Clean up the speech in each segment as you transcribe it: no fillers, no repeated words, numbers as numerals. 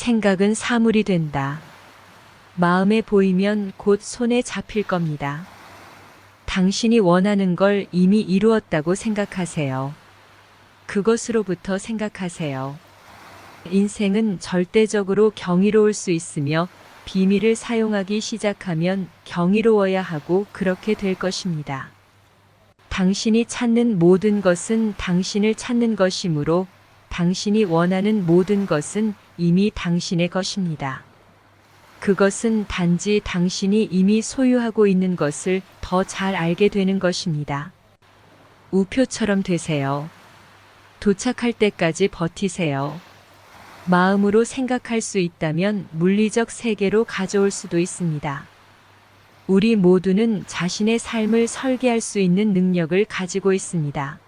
생각은 사물이 된다. 마음에 보이면 곧 손에 잡힐 겁니다. 당신이 원하는 걸 이미 이루었다고 생각하세요. 그것으로부터 생각하세요. 인생은 절대적으로 경이로울 수 있으며 비밀을 사용하기 시작하면 경이로워야 하고 그렇게 될 것입니다. 당신이 찾는 모든 것은 당신을 찾는 것이므로 당신이 원하는 모든 것은 이미 당신의 것입니다. 그것은 단지 당신이 이미 소유하고 있는 것을 더 잘 알게 되는 것입니다. 우표처럼 되세요. 도착할 때까지 버티세요. 마음으로 생각할 수 있다면 물리적 세계로 가져올 수도 있습니다. 우리 모두는 자신의 삶을 설계할 수 있는 능력을 가지고 있습니다.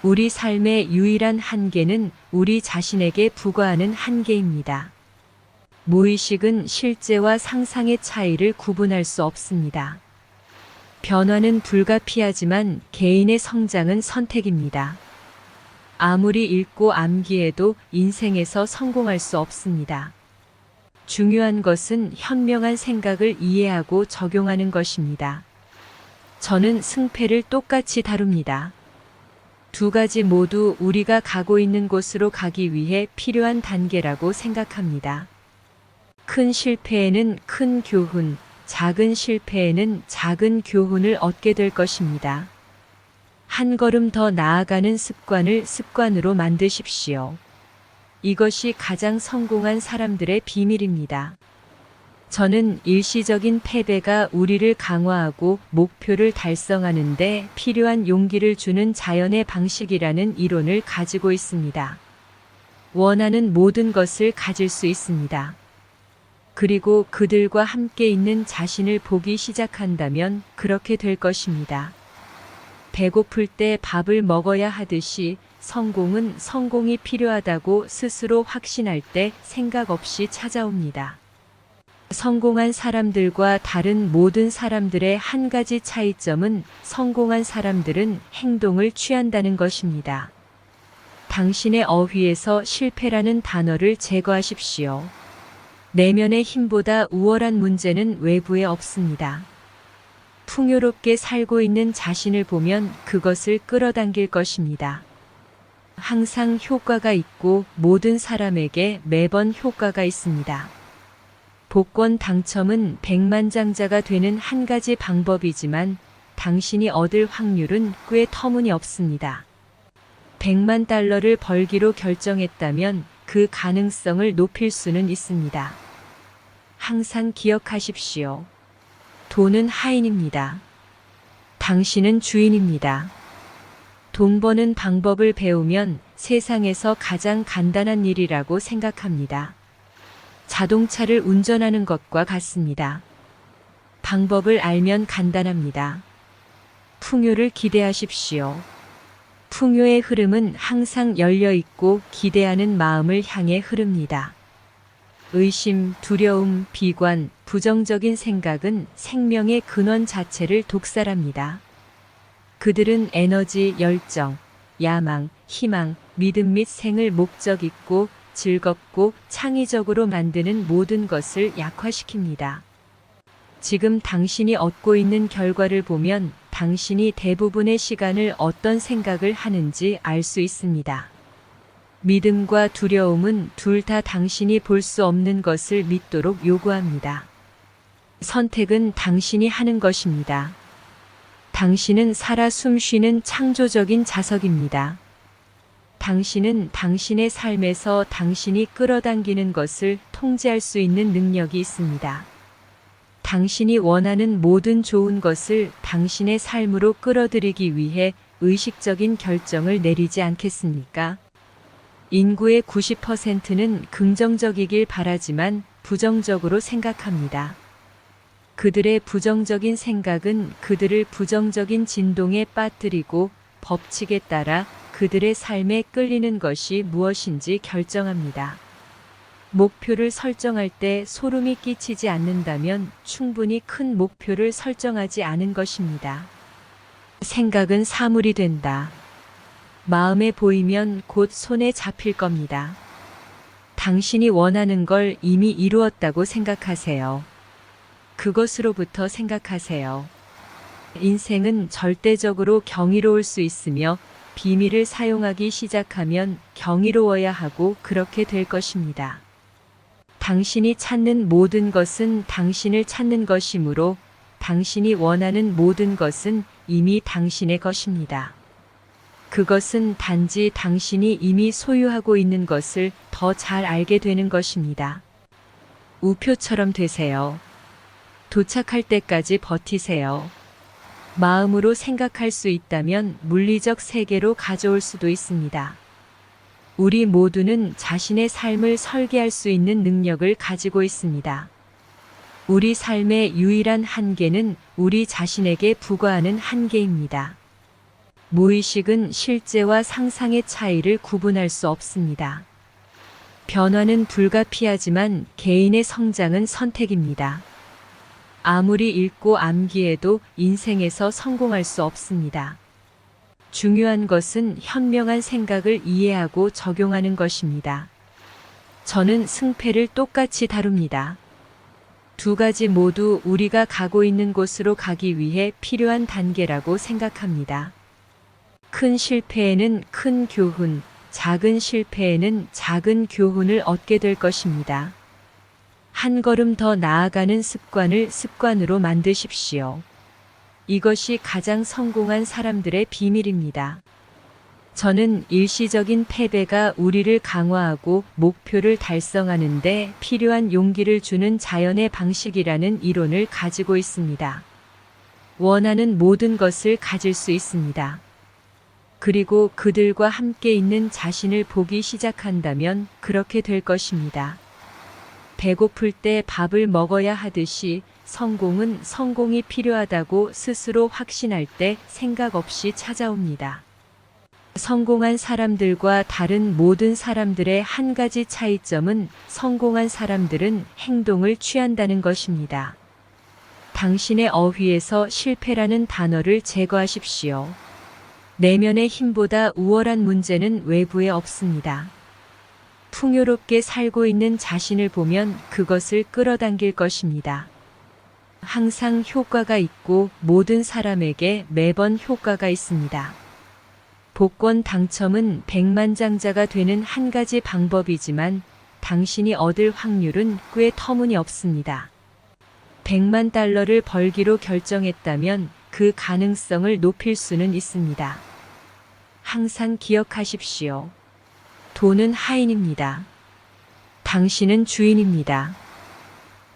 우리 삶의 유일한 한계는 우리 자신에게 부과하는 한계입니다. 무의식은 실제와 상상의 차이를 구분할 수 없습니다. 변화는 불가피하지만 개인의 성장은 선택입니다. 아무리 읽고 암기해도 인생에서 성공할 수 없습니다. 중요한 것은 현명한 생각을 이해하고 적용하는 것입니다. 저는 승패를 똑같이 다룹니다. 두 가지 모두 우리가 가고 있는 곳으로 가기 위해 필요한 단계라고 생각합니다. 큰 실패에는 큰 교훈, 작은 실패에는 작은 교훈을 얻게 될 것입니다. 한 걸음 더 나아가는 습관을 습관으로 만드십시오. 이것이 가장 성공한 사람들의 비밀입니다. 저는 일시적인 패배가 우리를 강화하고 목표를 달성하는 데 필요한 용기를 주는 자연의 방식이라는 이론을 가지고 있습니다. 원하는 모든 것을 가질 수 있습니다. 그리고 그들과 함께 있는 자신을 보기 시작한다면 그렇게 될 것입니다. 배고플 때 밥을 먹어야 하듯이 성공은 성공이 필요하다고 스스로 확신할 때 생각 없이 찾아옵니다. 성공한 사람들과 다른 모든 사람들의 한 가지 차이점은 성공한 사람들은 행동을 취한다는 것입니다. 당신의 어휘에서 실패라는 단어를 제거하십시오. 내면의 힘보다 우월한 문제는 외부에 없습니다. 풍요롭게 살고 있는 자신을 보면 그것을 끌어당길 것입니다. 항상 효과가 있고 모든 사람에게 매번 효과가 있습니다. 복권 당첨은 백만장자가 되는 한 가지 방법이지만 당신이 얻을 확률은 꽤 터무니없습니다. 100만 달러를 벌기로 결정했다면 그 가능성을 높일 수는 있습니다. 항상 기억하십시오. 돈은 하인입니다. 당신은 주인입니다. 돈 버는 방법을 배우면 세상에서 가장 간단한 일이라고 생각합니다. 자동차를 운전하는 것과 같습니다. 방법을 알면 간단합니다. 풍요를 기대하십시오. 풍요의 흐름은 항상 열려 있고 기대하는 마음을 향해 흐릅니다. 의심, 두려움, 비관, 부정적인 생각은 생명의 근원 자체를 독살합니다. 그들은 에너지, 열정, 야망, 희망, 믿음 및 생을 목적 있고 즐겁고 창의적으로 만드는 모든 것을 약화시킵니다. 지금 당신이 얻고 있는 결과를 보면 당신이 대부분의 시간을 어떤 생각을 하는지 알 수 있습니다. 믿음과 두려움은 둘 다 당신이 볼 수 없는 것을 믿도록 요구합니다. 선택은 당신이 하는 것입니다. 당신은 살아 숨쉬는 창조적인 자석입니다. 당신은 당신의 삶에서 당신이 끌어당기는 것을 통제할 수 있는 능력이 있습니다. 당신이 원하는 모든 좋은 것을 당신의 삶으로 끌어들이기 위해 의식적인 결정을 내리지 않겠습니까? 인구의 90%는 긍정적이길 바라지만 부정적으로 생각합니다. 그들의 부정적인 생각은 그들을 부정적인 진동에 빠뜨리고 법칙에 따라 그들의 삶에 끌리는 것이 무엇인지 결정합니다. 목표를 설정할 때 소름이 끼치지 않는다면 충분히 큰 목표를 설정하지 않은 것입니다. 생각은 사물이 된다. 마음에 보이면 곧 손에 잡힐 겁니다. 당신이 원하는 걸 이미 이루었다고 생각하세요. 그것으로부터 생각하세요. 인생은 절대적으로 경이로울 수 있으며 비밀을 사용하기 시작하면 경이로워야 하고 그렇게 될 것입니다. 당신이 찾는 모든 것은 당신을 찾는 것이므로 당신이 원하는 모든 것은 이미 당신의 것입니다. 그것은 단지 당신이 이미 소유하고 있는 것을 더 잘 알게 되는 것입니다. 우표처럼 되세요. 도착할 때까지 버티세요. 마음으로 생각할 수 있다면 물리적 세계로 가져올 수도 있습니다. 우리 모두는 자신의 삶을 설계할 수 있는 능력을 가지고 있습니다. 우리 삶의 유일한 한계는 우리 자신에게 부과하는 한계입니다. 무의식은 실제와 상상의 차이를 구분할 수 없습니다. 변화는 불가피하지만 개인의 성장은 선택입니다. 아무리 읽고 암기해도 인생에서 성공할 수 없습니다. 중요한 것은 현명한 생각을 이해하고 적용하는 것입니다. 저는 승패를 똑같이 다룹니다. 두 가지 모두 우리가 가고 있는 곳으로 가기 위해 필요한 단계라고 생각합니다. 큰 실패에는 큰 교훈, 작은 실패에는 작은 교훈을 얻게 될 것입니다. 한 걸음 더 나아가는 습관을 습관으로 만드십시오. 이것이 가장 성공한 사람들의 비밀입니다. 저는 일시적인 패배가 우리를 강화하고 목표를 달성하는 데 필요한 용기를 주는 자연의 방식이라는 이론을 가지고 있습니다. 원하는 모든 것을 가질 수 있습니다. 그리고 그들과 함께 있는 자신을 보기 시작한다면 그렇게 될 것입니다. 배고플 때 밥을 먹어야 하듯이 성공은 성공이 필요하다고 스스로 확신할 때 생각 없이 찾아옵니다. 성공한 사람들과 다른 모든 사람들의 한 가지 차이점은 성공한 사람들은 행동을 취한다는 것입니다. 당신의 어휘에서 실패라는 단어를 제거하십시오. 내면의 힘보다 우월한 문제는 외부에 없습니다. 풍요롭게 살고 있는 자신을 보면 그것을 끌어당길 것입니다. 항상 효과가 있고 모든 사람에게 매번 효과가 있습니다. 복권 당첨은 백만장자가 되는 한 가지 방법이지만 당신이 얻을 확률은 꽤 터무니없습니다. 100만 달러를 벌기로 결정했다면 그 가능성을 높일 수는 있습니다. 항상 기억하십시오. 돈은 하인입니다. 당신은 주인입니다.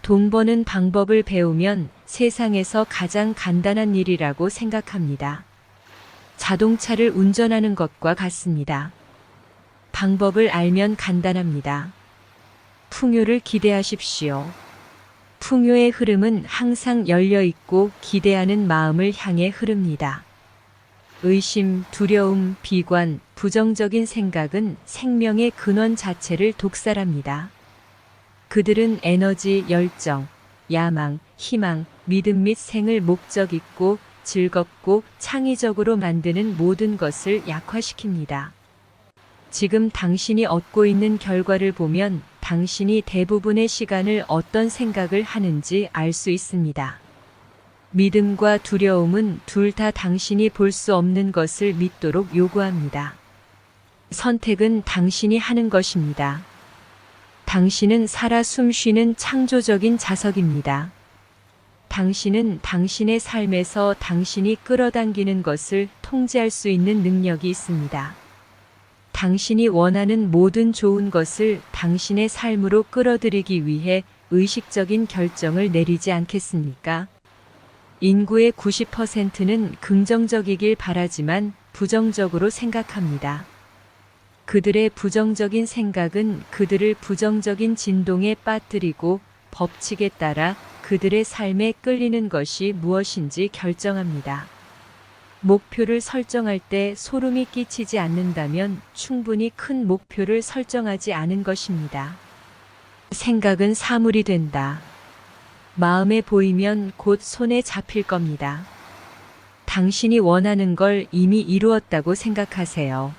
돈 버는 방법을 배우면 세상에서 가장 간단한 일이라고 생각합니다. 자동차를 운전하는 것과 같습니다. 방법을 알면 간단합니다. 풍요를 기대하십시오. 풍요의 흐름은 항상 열려 있고 기대하는 마음을 향해 흐릅니다. 의심, 두려움, 비관, 부정적인 생각은 생명의 근원 자체를 독살합니다. 그들은 에너지, 열정, 야망, 희망, 믿음 및 생을 목적 있고 즐겁고 창의적으로 만드는 모든 것을 약화시킵니다. 지금 당신이 얻고 있는 결과를 보면 당신이 대부분의 시간을 어떤 생각을 하는지 알 수 있습니다. 믿음과 두려움은 둘 다 당신이 볼 수 없는 것을 믿도록 요구합니다. 선택은 당신이 하는 것입니다. 당신은 살아 숨쉬는 창조적인 자석입니다. 당신은 당신의 삶에서 당신이 끌어당기는 것을 통제할 수 있는 능력이 있습니다. 당신이 원하는 모든 좋은 것을 당신의 삶으로 끌어들이기 위해 의식적인 결정을 내리지 않겠습니까? 인구의 90%는 긍정적이길 바라지만 부정적으로 생각합니다. 그들의 부정적인 생각은 그들을 부정적인 진동에 빠뜨리고 법칙에 따라 그들의 삶에 끌리는 것이 무엇인지 결정합니다. 목표를 설정할 때 소름이 끼치지 않는다면 충분히 큰 목표를 설정하지 않은 것입니다. 생각은 사물이 된다. 마음에 보이면 곧 손에 잡힐 겁니다. 당신이 원하는 걸 이미 이루었다고 생각하세요.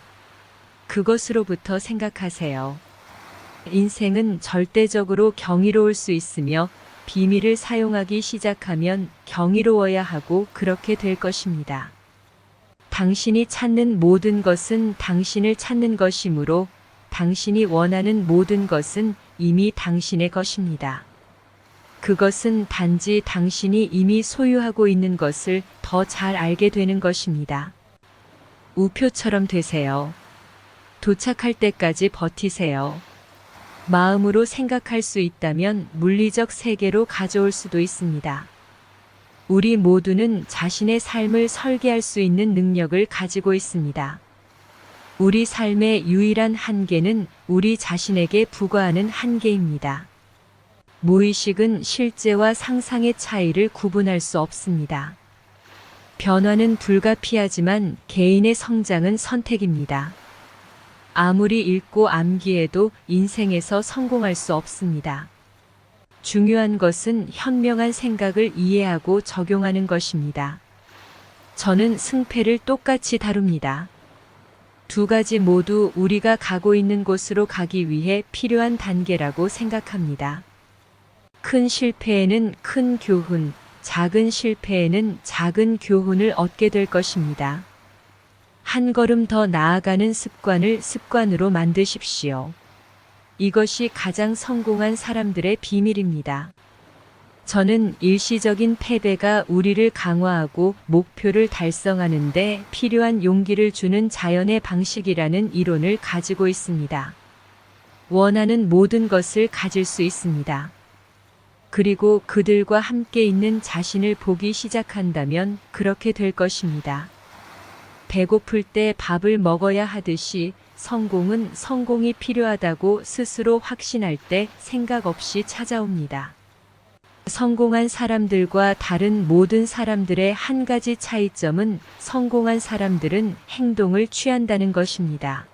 그것으로부터 생각하세요. 인생은 절대적으로 경이로울 수 있으며 비밀을 사용하기 시작하면 경이로워야 하고 그렇게 될 것입니다. 당신이 찾는 모든 것은 당신을 찾는 것이므로 당신이 원하는 모든 것은 이미 당신의 것입니다. 그것은 단지 당신이 이미 소유하고 있는 것을 더 잘 알게 되는 것입니다. 우표처럼 되세요. 도착할 때까지 버티세요. 마음으로 생각할 수 있다면 물리적 세계로 가져올 수도 있습니다. 우리 모두는 자신의 삶을 설계할 수 있는 능력을 가지고 있습니다. 우리 삶의 유일한 한계는 우리 자신에게 부과하는 한계입니다. 무의식은 실제와 상상의 차이를 구분할 수 없습니다. 변화는 불가피하지만 개인의 성장은 선택입니다. 아무리 읽고 암기해도 인생에서 성공할 수 없습니다. 중요한 것은 현명한 생각을 이해하고 적용하는 것입니다. 저는 승패를 똑같이 다룹니다. 두 가지 모두 우리가 가고 있는 곳으로 가기 위해 필요한 단계라고 생각합니다. 큰 실패에는 큰 교훈, 작은 실패에는 작은 교훈을 얻게 될 것입니다. 한 걸음 더 나아가는 습관을 습관으로 만드십시오. 이것이 가장 성공한 사람들의 비밀입니다. 저는 일시적인 패배가 우리를 강화하고 목표를 달성하는 데 필요한 용기를 주는 자연의 방식이라는 이론을 가지고 있습니다. 원하는 모든 것을 가질 수 있습니다. 그리고 그들과 함께 있는 자신을 보기 시작한다면 그렇게 될 것입니다. 배고플 때 밥을 먹어야 하듯이 성공은 성공이 필요하다고 스스로 확신할 때 생각 없이 찾아옵니다. 성공한 사람들과 다른 모든 사람들의 한 가지 차이점은 성공한 사람들은 행동을 취한다는 것입니다.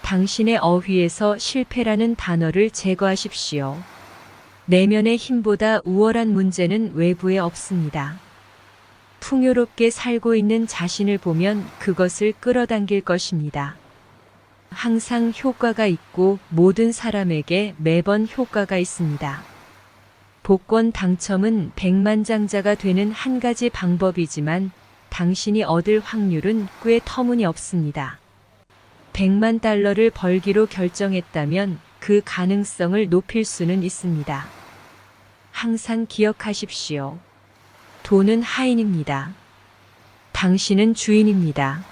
당신의 어휘에서 실패라는 단어를 제거하십시오. 내면의 힘보다 우월한 문제는 외부에 없습니다. 풍요롭게 살고 있는 자신을 보면 그것을 끌어당길 것입니다. 항상 효과가 있고 모든 사람에게 매번 효과가 있습니다. 복권 당첨은 백만장자가 되는 한 가지 방법이지만 당신이 얻을 확률은 꽤 터무니없습니다. 100만 달러를 벌기로 결정했다면 그 가능성을 높일 수는 있습니다. 항상 기억하십시오. 돈은 하인입니다. 당신은 주인입니다.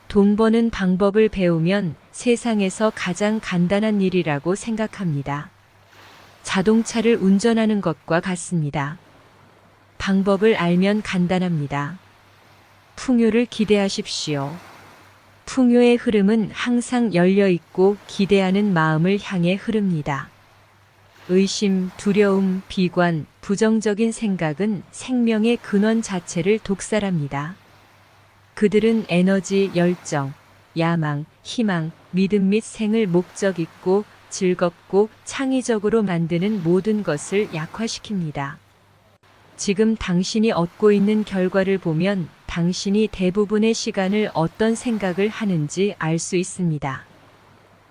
돈 버는 방법을 배우면 세상에서 가장 간단한 일이라고 생각합니다. 자동차를 운전하는 것과 같습니다. 방법을 알면 간단합니다. 풍요를 기대하십시오. 풍요의 흐름은 항상 열려 있고 기대하는 마음을 향해 흐릅니다. 의심, 두려움, 비관, 부정적인 생각은 생명의 근원 자체를 독살합니다. 그들은 에너지, 열정, 야망, 희망, 믿음 및 생을 목적 있고 즐겁고 창의적으로 만드는 모든 것을 약화시킵니다. 지금 당신이 얻고 있는 결과를 보면 당신이 대부분의 시간을 어떤 생각을 하는지 알 수 있습니다.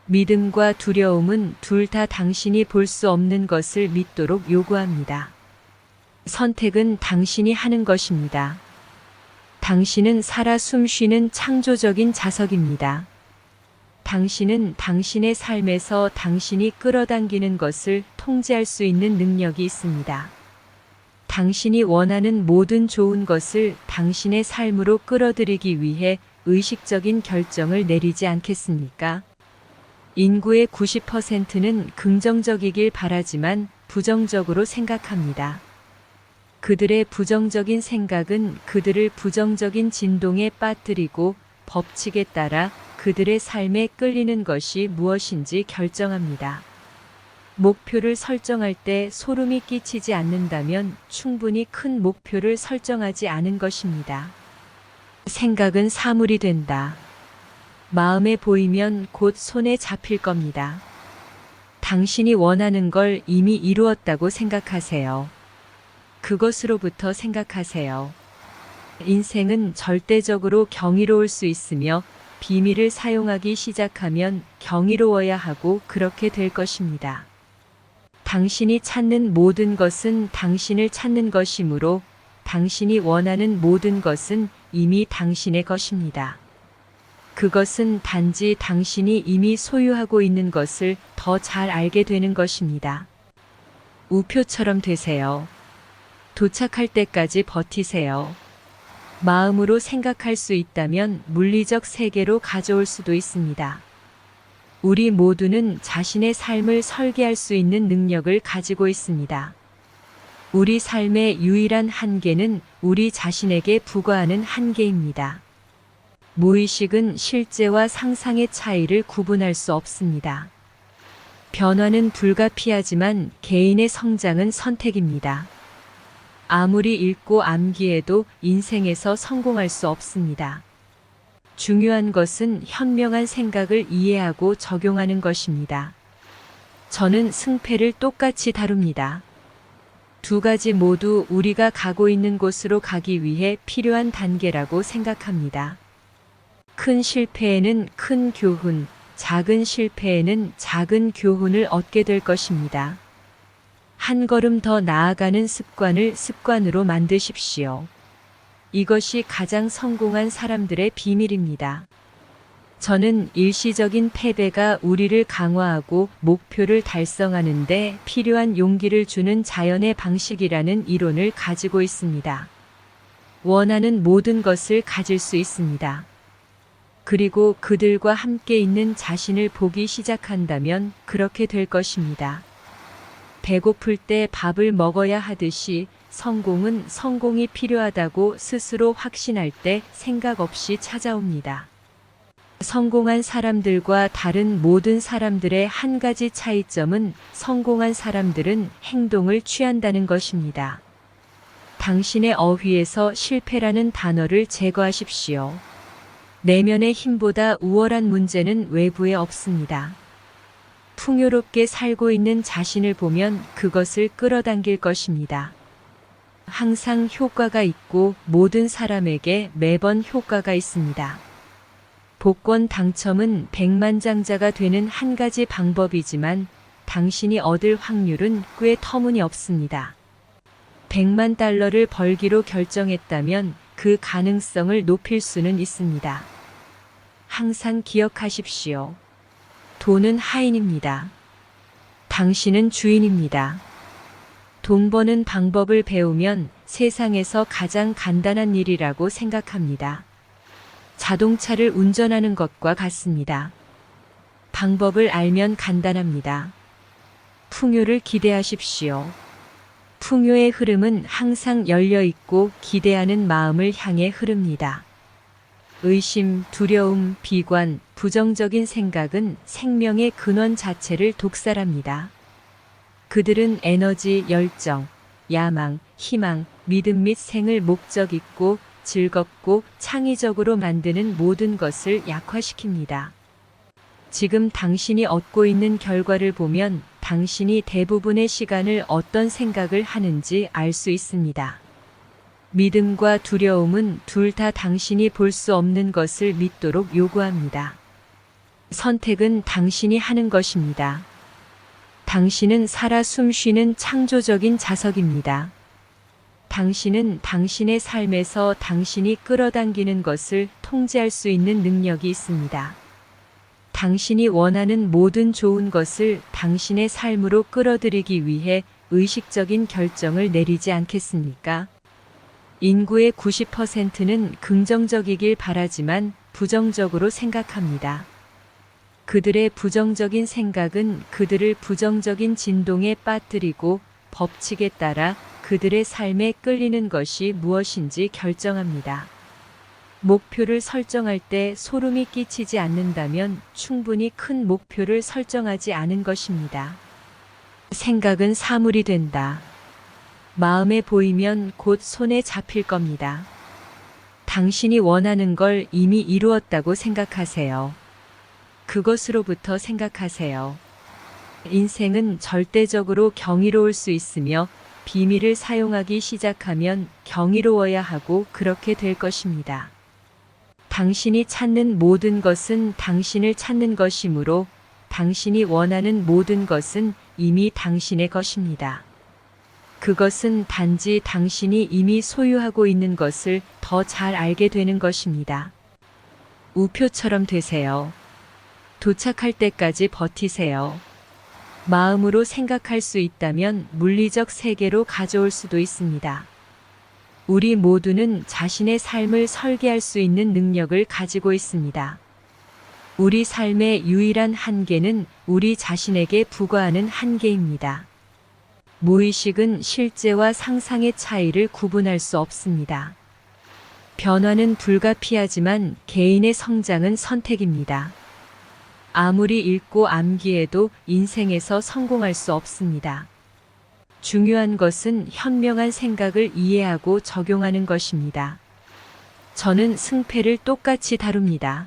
믿음과 두려움은 둘 다 당신이 볼 수 없는 것을 믿도록 요구합니다. 선택은 당신이 하는 것입니다. 당신은 살아 숨쉬는 창조적인 자석입니다. 당신은 당신의 삶에서 당신이 끌어당기는 것을 통제할 수 있는 능력이 있습니다. 당신이 원하는 모든 좋은 것을 당신의 삶으로 끌어들이기 위해 의식적인 결정을 내리지 않겠습니까? 인구의 90%는 긍정적이길 바라지만 부정적으로 생각합니다. 그들의 부정적인 생각은 그들을 부정적인 진동에 빠뜨리고 법칙에 따라 그들의 삶에 끌리는 것이 무엇인지 결정합니다. 목표를 설정할 때 소름이 끼치지 않는다면 충분히 큰 목표를 설정하지 않은 것입니다. 생각은 사물이 된다. 마음에 보이면 곧 손에 잡힐 겁니다. 당신이 원하는 걸 이미 이루었다고 생각하세요. 그것으로부터 생각하세요. 인생은 절대적으로 경이로울 수 있으며 비밀을 사용하기 시작하면 경이로워야 하고 그렇게 될 것입니다. 당신이 찾는 모든 것은 당신을 찾는 것이므로 당신이 원하는 모든 것은 이미 당신의 것입니다. 그것은 단지 당신이 이미 소유하고 있는 것을 더 잘 알게 되는 것입니다. 우표처럼 되세요. 도착할 때까지 버티세요. 마음으로 생각할 수 있다면 물리적 세계로 가져올 수도 있습니다. 우리 모두는 자신의 삶을 설계할 수 있는 능력을 가지고 있습니다. 우리 삶의 유일한 한계는 우리 자신에게 부과하는 한계입니다. 무의식은 실제와 상상의 차이를 구분할 수 없습니다. 변화는 불가피하지만 개인의 성장은 선택입니다. 아무리 읽고 암기해도 인생에서 성공할 수 없습니다. 중요한 것은 현명한 생각을 이해하고 적용하는 것입니다. 저는 승패를 똑같이 다룹니다. 두 가지 모두 우리가 가고 있는 곳으로 가기 위해 필요한 단계라고 생각합니다. 큰 실패에는 큰 교훈, 작은 실패에는 작은 교훈을 얻게 될 것입니다. 한 걸음 더 나아가는 습관을 습관으로 만드십시오. 이것이 가장 성공한 사람들의 비밀입니다. 저는 일시적인 패배가 우리를 강화하고 목표를 달성하는 데 필요한 용기를 주는 자연의 방식이라는 이론을 가지고 있습니다. 원하는 모든 것을 가질 수 있습니다. 그리고 그들과 함께 있는 자신을 보기 시작한다면 그렇게 될 것입니다. 배고플 때 밥을 먹어야 하듯이 성공은 성공이 필요하다고 스스로 확신할 때 생각 없이 찾아옵니다. 성공한 사람들과 다른 모든 사람들의 한 가지 차이점은 성공한 사람들은 행동을 취한다는 것입니다. 당신의 어휘에서 실패라는 단어를 제거하십시오. 내면의 힘보다 우월한 문제는 외부에 없습니다. 풍요롭게 살고 있는 자신을 보면 그것을 끌어당길 것입니다. 항상 효과가 있고 모든 사람에게 매번 효과가 있습니다. 복권 당첨은 백만장자가 되는 한 가지 방법이지만 당신이 얻을 확률은 꽤 터무니없습니다. 100만 달러를 벌기로 결정했다면 그 가능성을 높일 수는 있습니다. 항상 기억하십시오. 돈은 하인입니다. 당신은 주인입니다. 돈 버는 방법을 배우면 세상에서 가장 간단한 일이라고 생각합니다. 자동차를 운전하는 것과 같습니다. 방법을 알면 간단합니다. 풍요를 기대하십시오. 풍요의 흐름은 항상 열려 있고 기대하는 마음을 향해 흐릅니다. 의심, 두려움, 비관, 부정적인 생각은 생명의 근원 자체를 독살합니다. 그들은 에너지, 열정, 야망, 희망, 믿음 및 생을 목적 있고 즐겁고 창의적으로 만드는 모든 것을 약화시킵니다. 지금 당신이 얻고 있는 결과를 보면 당신이 대부분의 시간을 어떤 생각을 하는지 알 수 있습니다. 믿음과 두려움은 둘 다 당신이 볼 수 없는 것을 믿도록 요구합니다. 선택은 당신이 하는 것입니다. 당신은 살아 숨쉬는 창조적인 자석입니다. 당신은 당신의 삶에서 당신이 끌어당기는 것을 통제할 수 있는 능력이 있습니다. 당신이 원하는 모든 좋은 것을 당신의 삶으로 끌어들이기 위해 의식적인 결정을 내리지 않겠습니까? 인구의 90%는 긍정적이길 바라지만 부정적으로 생각합니다. 그들의 부정적인 생각은 그들을 부정적인 진동에 빠뜨리고 법칙에 따라 그들의 삶에 끌리는 것이 무엇인지 결정합니다. 목표를 설정할 때 소름이 끼치지 않는다면 충분히 큰 목표를 설정하지 않은 것입니다. 생각은 사물이 된다. 마음에 보이면 곧 손에 잡힐 겁니다. 당신이 원하는 걸 이미 이루었다고 생각하세요. 그것으로부터 생각하세요. 인생은 절대적으로 경이로울 수 있으며 비밀을 사용하기 시작하면 경이로워야 하고 그렇게 될 것입니다. 당신이 찾는 모든 것은 당신을 찾는 것이므로 당신이 원하는 모든 것은 이미 당신의 것입니다. 그것은 단지 당신이 이미 소유하고 있는 것을 더 잘 알게 되는 것입니다. 우표처럼 되세요. 도착할 때까지 버티세요. 마음으로 생각할 수 있다면 물리적 세계로 가져올 수도 있습니다. 우리 모두는 자신의 삶을 설계할 수 있는 능력을 가지고 있습니다. 우리 삶의 유일한 한계는 우리 자신에게 부과하는 한계입니다. 무의식은 실제와 상상의 차이를 구분할 수 없습니다. 변화는 불가피하지만 개인의 성장은 선택입니다. 아무리 읽고 암기해도 인생에서 성공할 수 없습니다. 중요한 것은 현명한 생각을 이해하고 적용하는 것입니다. 저는 승패를 똑같이 다룹니다.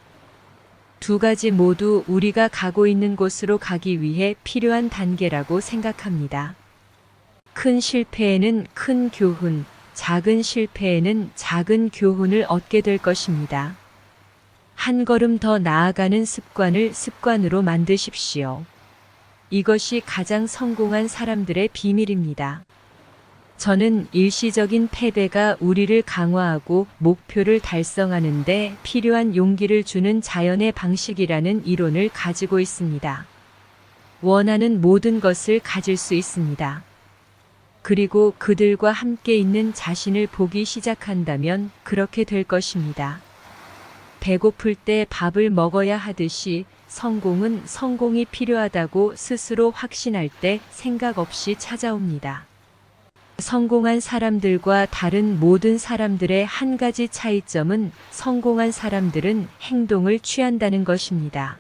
두 가지 모두 우리가 가고 있는 곳으로 가기 위해 필요한 단계라고 생각합니다. 큰 실패에는 큰 교훈, 작은 실패에는 작은 교훈을 얻게 될 것입니다. 한 걸음 더 나아가는 습관을 습관으로 만드십시오. 이것이 가장 성공한 사람들의 비밀입니다. 저는 일시적인 패배가 우리를 강화하고 목표를 달성하는 데 필요한 용기를 주는 자연의 방식이라는 이론을 가지고 있습니다. 원하는 모든 것을 가질 수 있습니다. 그리고 그들과 함께 있는 자신을 보기 시작한다면 그렇게 될 것입니다. 배고플 때 밥을 먹어야 하듯이 성공은 성공이 필요하다고 스스로 확신할 때 생각 없이 찾아옵니다. 성공한 사람들과 다른 모든 사람들의 한 가지 차이점은 성공한 사람들은 행동을 취한다는 것입니다.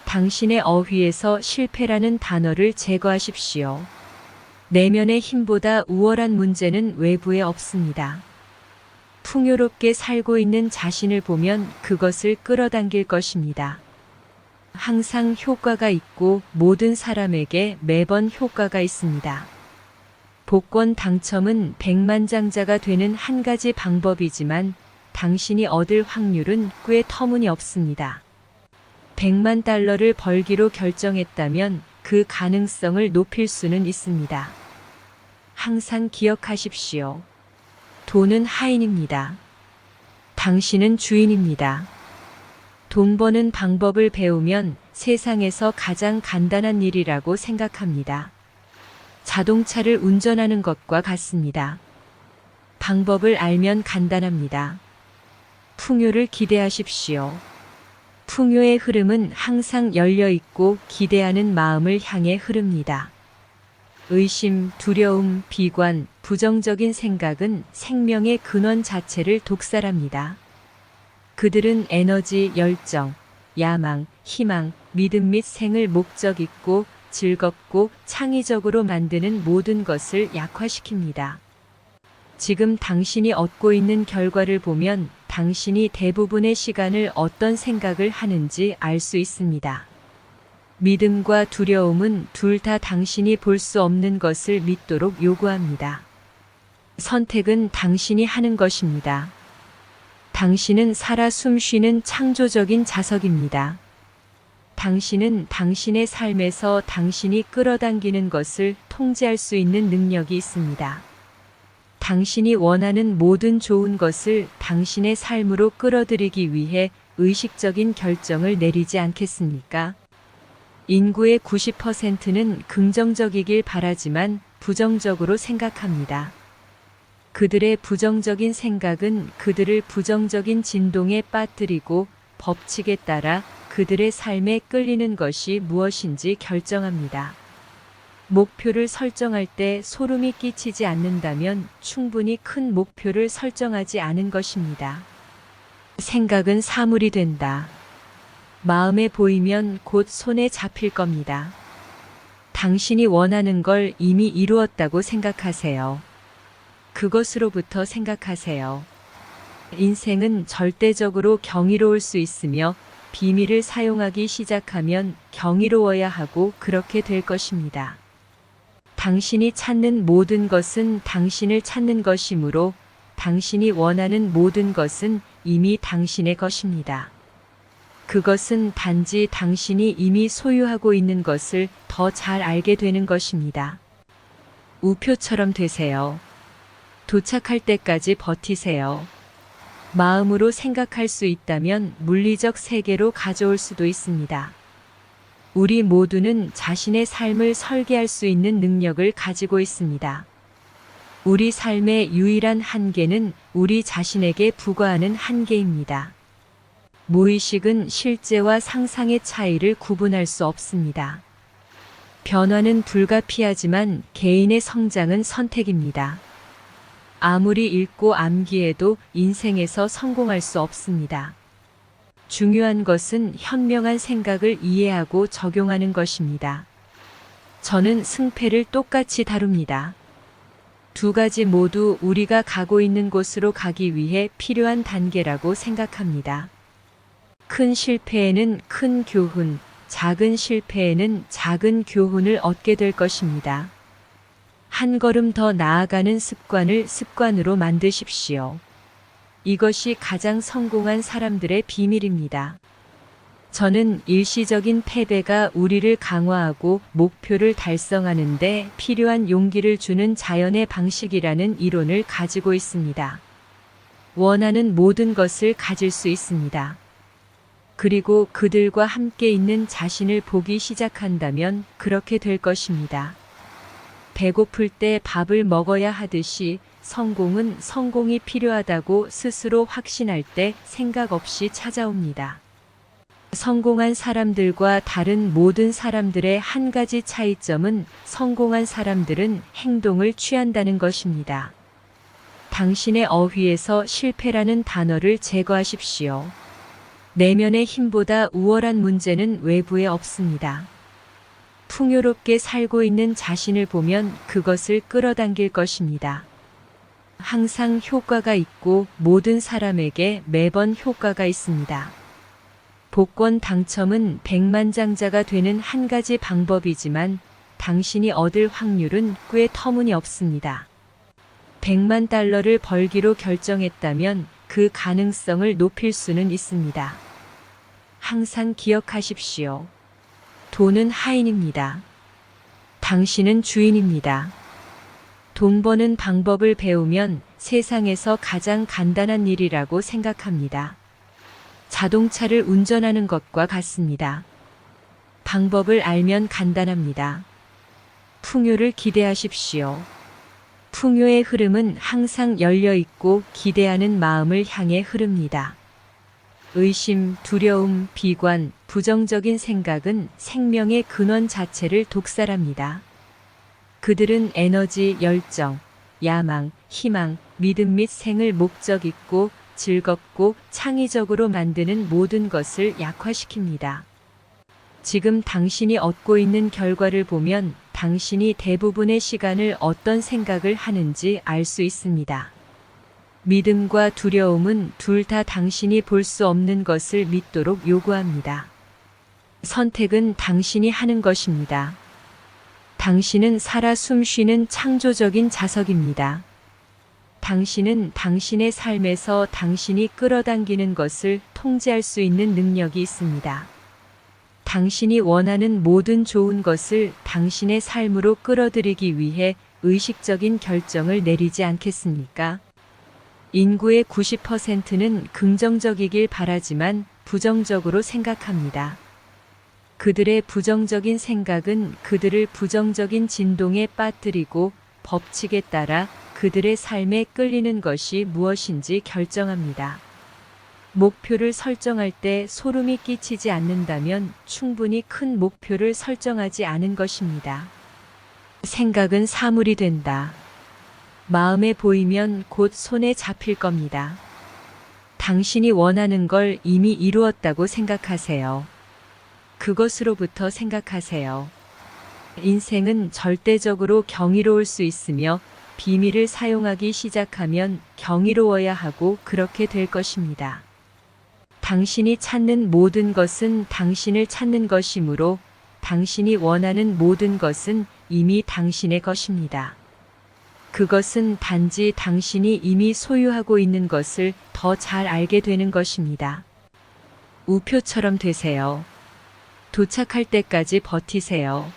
당신의 어휘에서 실패라는 단어를 제거하십시오. 내면의 힘보다 우월한 문제는 외부에 없습니다. 풍요롭게 살고 있는 자신을 보면 그것을 끌어당길 것입니다. 항상 효과가 있고 모든 사람에게 매번 효과가 있습니다. 복권 당첨은 백만장자가 되는 한 가지 방법이지만 당신이 얻을 확률은 꽤 터무니없습니다. 100만 달러를 벌기로 결정했다면 그 가능성을 높일 수는 있습니다. 항상 기억하십시오. 돈은 하인입니다. 당신은 주인입니다. 돈 버는 방법을 배우면 세상에서 가장 간단한 일이라고 생각합니다. 자동차를 운전하는 것과 같습니다. 방법을 알면 간단합니다. 풍요를 기대하십시오. 풍요의 흐름은 항상 열려 있고 기대하는 마음을 향해 흐릅니다. 의심, 두려움, 비관, 부정적인 생각은 생명의 근원 자체를 독살합니다. 그들은 에너지, 열정, 야망, 희망, 믿음 및 생을 목적 있고 즐겁고 창의적으로 만드는 모든 것을 약화시킵니다. 지금 당신이 얻고 있는 결과를 보면 당신이 대부분의 시간을 어떤 생각을 하는지 알 수 있습니다. 믿음과 두려움은 둘 다 당신이 볼 수 없는 것을 믿도록 요구합니다. 선택은 당신이 하는 것입니다. 당신은 살아 숨쉬는 창조적인 자석입니다. 당신은 당신의 삶에서 당신이 끌어당기는 것을 통제할 수 있는 능력이 있습니다. 당신이 원하는 모든 좋은 것을 당신의 삶으로 끌어들이기 위해 의식적인 결정을 내리지 않겠습니까? 인구의 90%는 긍정적이길 바라지만 부정적으로 생각합니다. 그들의 부정적인 생각은 그들을 부정적인 진동에 빠뜨리고 법칙에 따라 그들의 삶에 끌리는 것이 무엇인지 결정합니다. 목표를 설정할 때 소름이 끼치지 않는다면 충분히 큰 목표를 설정하지 않은 것입니다. 생각은 사물이 된다. 마음에 보이면 곧 손에 잡힐 겁니다. 당신이 원하는 걸 이미 이루었다고 생각하세요. 그것으로부터 생각하세요. 인생은 절대적으로 경이로울 수 있으며 비밀을 사용하기 시작하면 경이로워야 하고 그렇게 될 것입니다. 당신이 찾는 모든 것은 당신을 찾는 것이므로 당신이 원하는 모든 것은 이미 당신의 것입니다. 그것은 단지 당신이 이미 소유하고 있는 것을 더 잘 알게 되는 것입니다. 우표처럼 되세요. 도착할 때까지 버티세요. 마음으로 생각할 수 있다면 물리적 세계로 가져올 수도 있습니다. 우리 모두는 자신의 삶을 설계할 수 있는 능력을 가지고 있습니다. 우리 삶의 유일한 한계는 우리 자신에게 부과하는 한계입니다. 무의식은 실제와 상상의 차이를 구분할 수 없습니다. 변화는 불가피하지만 개인의 성장은 선택입니다. 아무리 읽고 암기해도 인생에서 성공할 수 없습니다. 중요한 것은 현명한 생각을 이해하고 적용하는 것입니다. 저는 승패를 똑같이 다룹니다. 두 가지 모두 우리가 가고 있는 곳으로 가기 위해 필요한 단계라고 생각합니다. 큰 실패에는 큰 교훈, 작은 실패에는 작은 교훈을 얻게 될 것입니다. 한 걸음 더 나아가는 습관을 습관으로 만드십시오. 이것이 가장 성공한 사람들의 비밀입니다. 저는 일시적인 패배가 우리를 강화하고 목표를 달성하는 데 필요한 용기를 주는 자연의 방식이라는 이론을 가지고 있습니다. 원하는 모든 것을 가질 수 있습니다. 그리고 그들과 함께 있는 자신을 보기 시작한다면 그렇게 될 것입니다. 배고플 때 밥을 먹어야 하듯이 성공은 성공이 필요하다고 스스로 확신할 때 생각 없이 찾아옵니다. 성공한 사람들과 다른 모든 사람들의 한 가지 차이점은 성공한 사람들은 행동을 취한다는 것입니다. 당신의 어휘에서 실패라는 단어를 제거하십시오. 내면의 힘보다 우월한 문제는 외부에 없습니다. 풍요롭게 살고 있는 자신을 보면 그것을 끌어당길 것입니다. 항상 효과가 있고 모든 사람에게 매번 효과가 있습니다. 복권 당첨은 백만장자가 되는 한 가지 방법이지만 당신이 얻을 확률은 꽤 터무니없습니다. 100만 달러를 벌기로 결정했다면 그 가능성을 높일 수는 있습니다. 항상 기억하십시오. 돈은 하인입니다. 당신은 주인입니다. 돈 버는 방법을 배우면 세상에서 가장 간단한 일이라고 생각합니다. 자동차를 운전하는 것과 같습니다. 방법을 알면 간단합니다. 풍요를 기대하십시오. 풍요의 흐름은 항상 열려 있고 기대하는 마음을 향해 흐릅니다. 의심, 두려움, 비관, 부정적인 생각은 생명의 근원 자체를 독살합니다. 그들은 에너지, 열정, 야망, 희망, 믿음 및 생을 목적 있고 즐겁고 창의적으로 만드는 모든 것을 약화시킵니다. 지금 당신이 얻고 있는 결과를 보면 당신이 대부분의 시간을 어떤 생각을 하는지 알 수 있습니다. 믿음과 두려움은 둘 다 당신이 볼 수 없는 것을 믿도록 요구합니다. 선택은 당신이 하는 것입니다. 당신은 살아 숨쉬는 창조적인 자석입니다. 당신은 당신의 삶에서 당신이 끌어당기는 것을 통제할 수 있는 능력이 있습니다. 당신이 원하는 모든 좋은 것을 당신의 삶으로 끌어들이기 위해 의식적인 결정을 내리지 않겠습니까? 인구의 90%는 긍정적이길 바라지만 부정적으로 생각합니다. 그들의 부정적인 생각은 그들을 부정적인 진동에 빠뜨리고 법칙에 따라 그들의 삶에 끌리는 것이 무엇인지 결정합니다. 목표를 설정할 때 소름이 끼치지 않는다면 충분히 큰 목표를 설정하지 않은 것입니다. 생각은 사물이 된다. 마음에 보이면 곧 손에 잡힐 겁니다. 당신이 원하는 걸 이미 이루었다고 생각하세요. 그것으로부터 생각하세요. 인생은 절대적으로 경이로울 수 있으며 비밀을 사용하기 시작하면 경이로워야 하고 그렇게 될 것입니다. 당신이 찾는 모든 것은 당신을 찾는 것이므로 당신이 원하는 모든 것은 이미 당신의 것입니다. 그것은 단지 당신이 이미 소유하고 있는 것을 더 잘 알게 되는 것입니다. 우표처럼 되세요. 도착할 때까지 버티세요.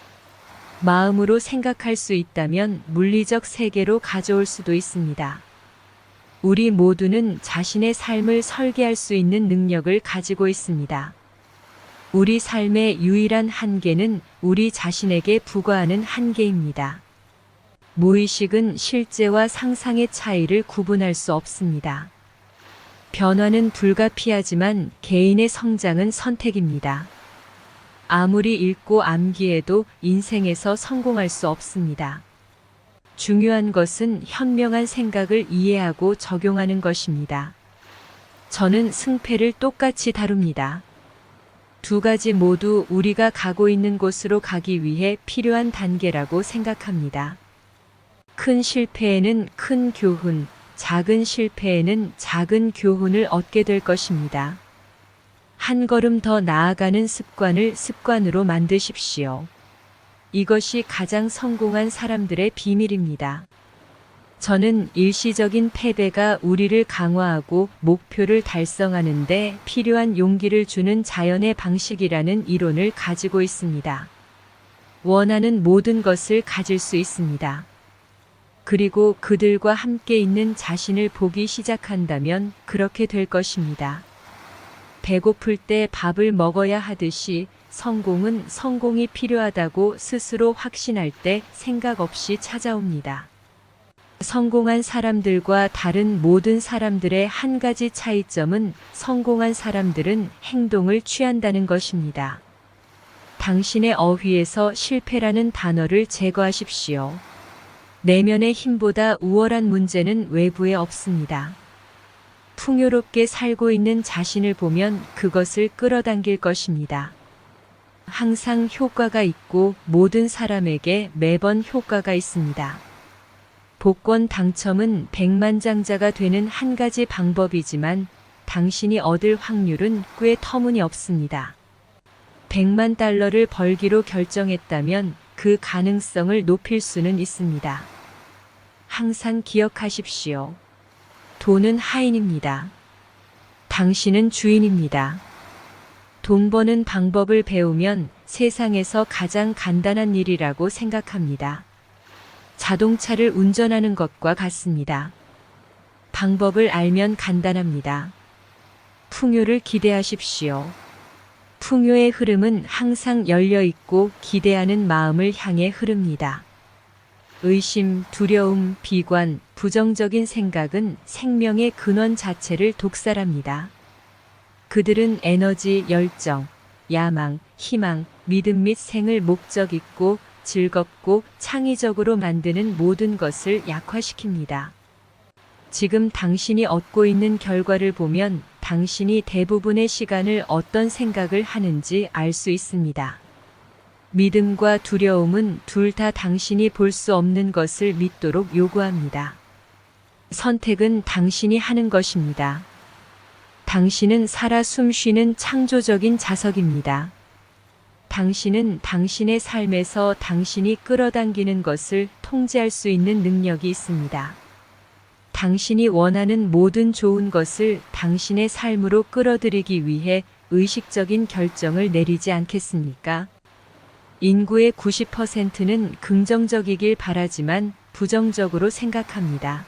마음으로 생각할 수 있다면 물리적 세계로 가져올 수도 있습니다. 우리 모두는 자신의 삶을 설계할 수 있는 능력을 가지고 있습니다. 우리 삶의 유일한 한계는 우리 자신에게 부과하는 한계입니다. 무의식은 실제와 상상의 차이를 구분할 수 없습니다. 변화는 불가피하지만 개인의 성장은 선택입니다. 아무리 읽고 암기해도 인생에서 성공할 수 없습니다. 중요한 것은 현명한 생각을 이해하고 적용하는 것입니다. 저는 승패를 똑같이 다룹니다. 두 가지 모두 우리가 가고 있는 곳으로 가기 위해 필요한 단계라고 생각합니다. 큰 실패에는 큰 교훈, 작은 실패에는 작은 교훈을 얻게 될 것입니다. 한 걸음 더 나아가는 습관을 습관으로 만드십시오. 이것이 가장 성공한 사람들의 비밀입니다. 저는 일시적인 패배가 우리를 강화하고 목표를 달성하는 데 필요한 용기를 주는 자연의 방식이라는 이론을 가지고 있습니다. 원하는 모든 것을 가질 수 있습니다. 그리고 그들과 함께 있는 자신을 보기 시작한다면 그렇게 될 것입니다. 배고플 때 밥을 먹어야 하듯이 성공은 성공이 필요하다고 스스로 확신할 때 생각 없이 찾아옵니다. 성공한 사람들과 다른 모든 사람들의 한 가지 차이점은 성공한 사람들은 행동을 취한다는 것입니다. 당신의 어휘에서 실패라는 단어를 제거하십시오. 내면의 힘보다 우월한 문제는 외부에 없습니다. 풍요롭게 살고 있는 자신을 보면 그것을 끌어당길 것입니다. 항상 효과가 있고 모든 사람에게 매번 효과가 있습니다. 복권 당첨은 백만장자가 되는 한 가지 방법이지만 당신이 얻을 확률은 꽤 터무니없습니다. 100만 달러를 벌기로 결정했다면 그 가능성을 높일 수는 있습니다. 항상 기억하십시오. 돈은 하인입니다. 당신은 주인입니다. 돈 버는 방법을 배우면 세상에서 가장 간단한 일이라고 생각합니다. 자동차를 운전하는 것과 같습니다. 방법을 알면 간단합니다. 풍요를 기대하십시오. 풍요의 흐름은 항상 열려 있고 기대하는 마음을 향해 흐릅니다. 의심, 두려움, 비관, 부정적인 생각은 생명의 근원 자체를 독살합니다. 그들은 에너지, 열정, 야망, 희망, 믿음 및 생을 목적 있고 즐겁고 창의적으로 만드는 모든 것을 약화시킵니다. 지금 당신이 얻고 있는 결과를 보면 당신이 대부분의 시간을 어떤 생각을 하는지 알 수 있습니다. 믿음과 두려움은 둘 다 당신이 볼 수 없는 것을 믿도록 요구합니다. 선택은 당신이 하는 것입니다. 당신은 살아 숨쉬는 창조적인 자석입니다. 당신은 당신의 삶에서 당신이 끌어당기는 것을 통제할 수 있는 능력이 있습니다. 당신이 원하는 모든 좋은 것을 당신의 삶으로 끌어들이기 위해 의식적인 결정을 내리지 않겠습니까? 인구의 90%는 긍정적이길 바라지만 부정적으로 생각합니다.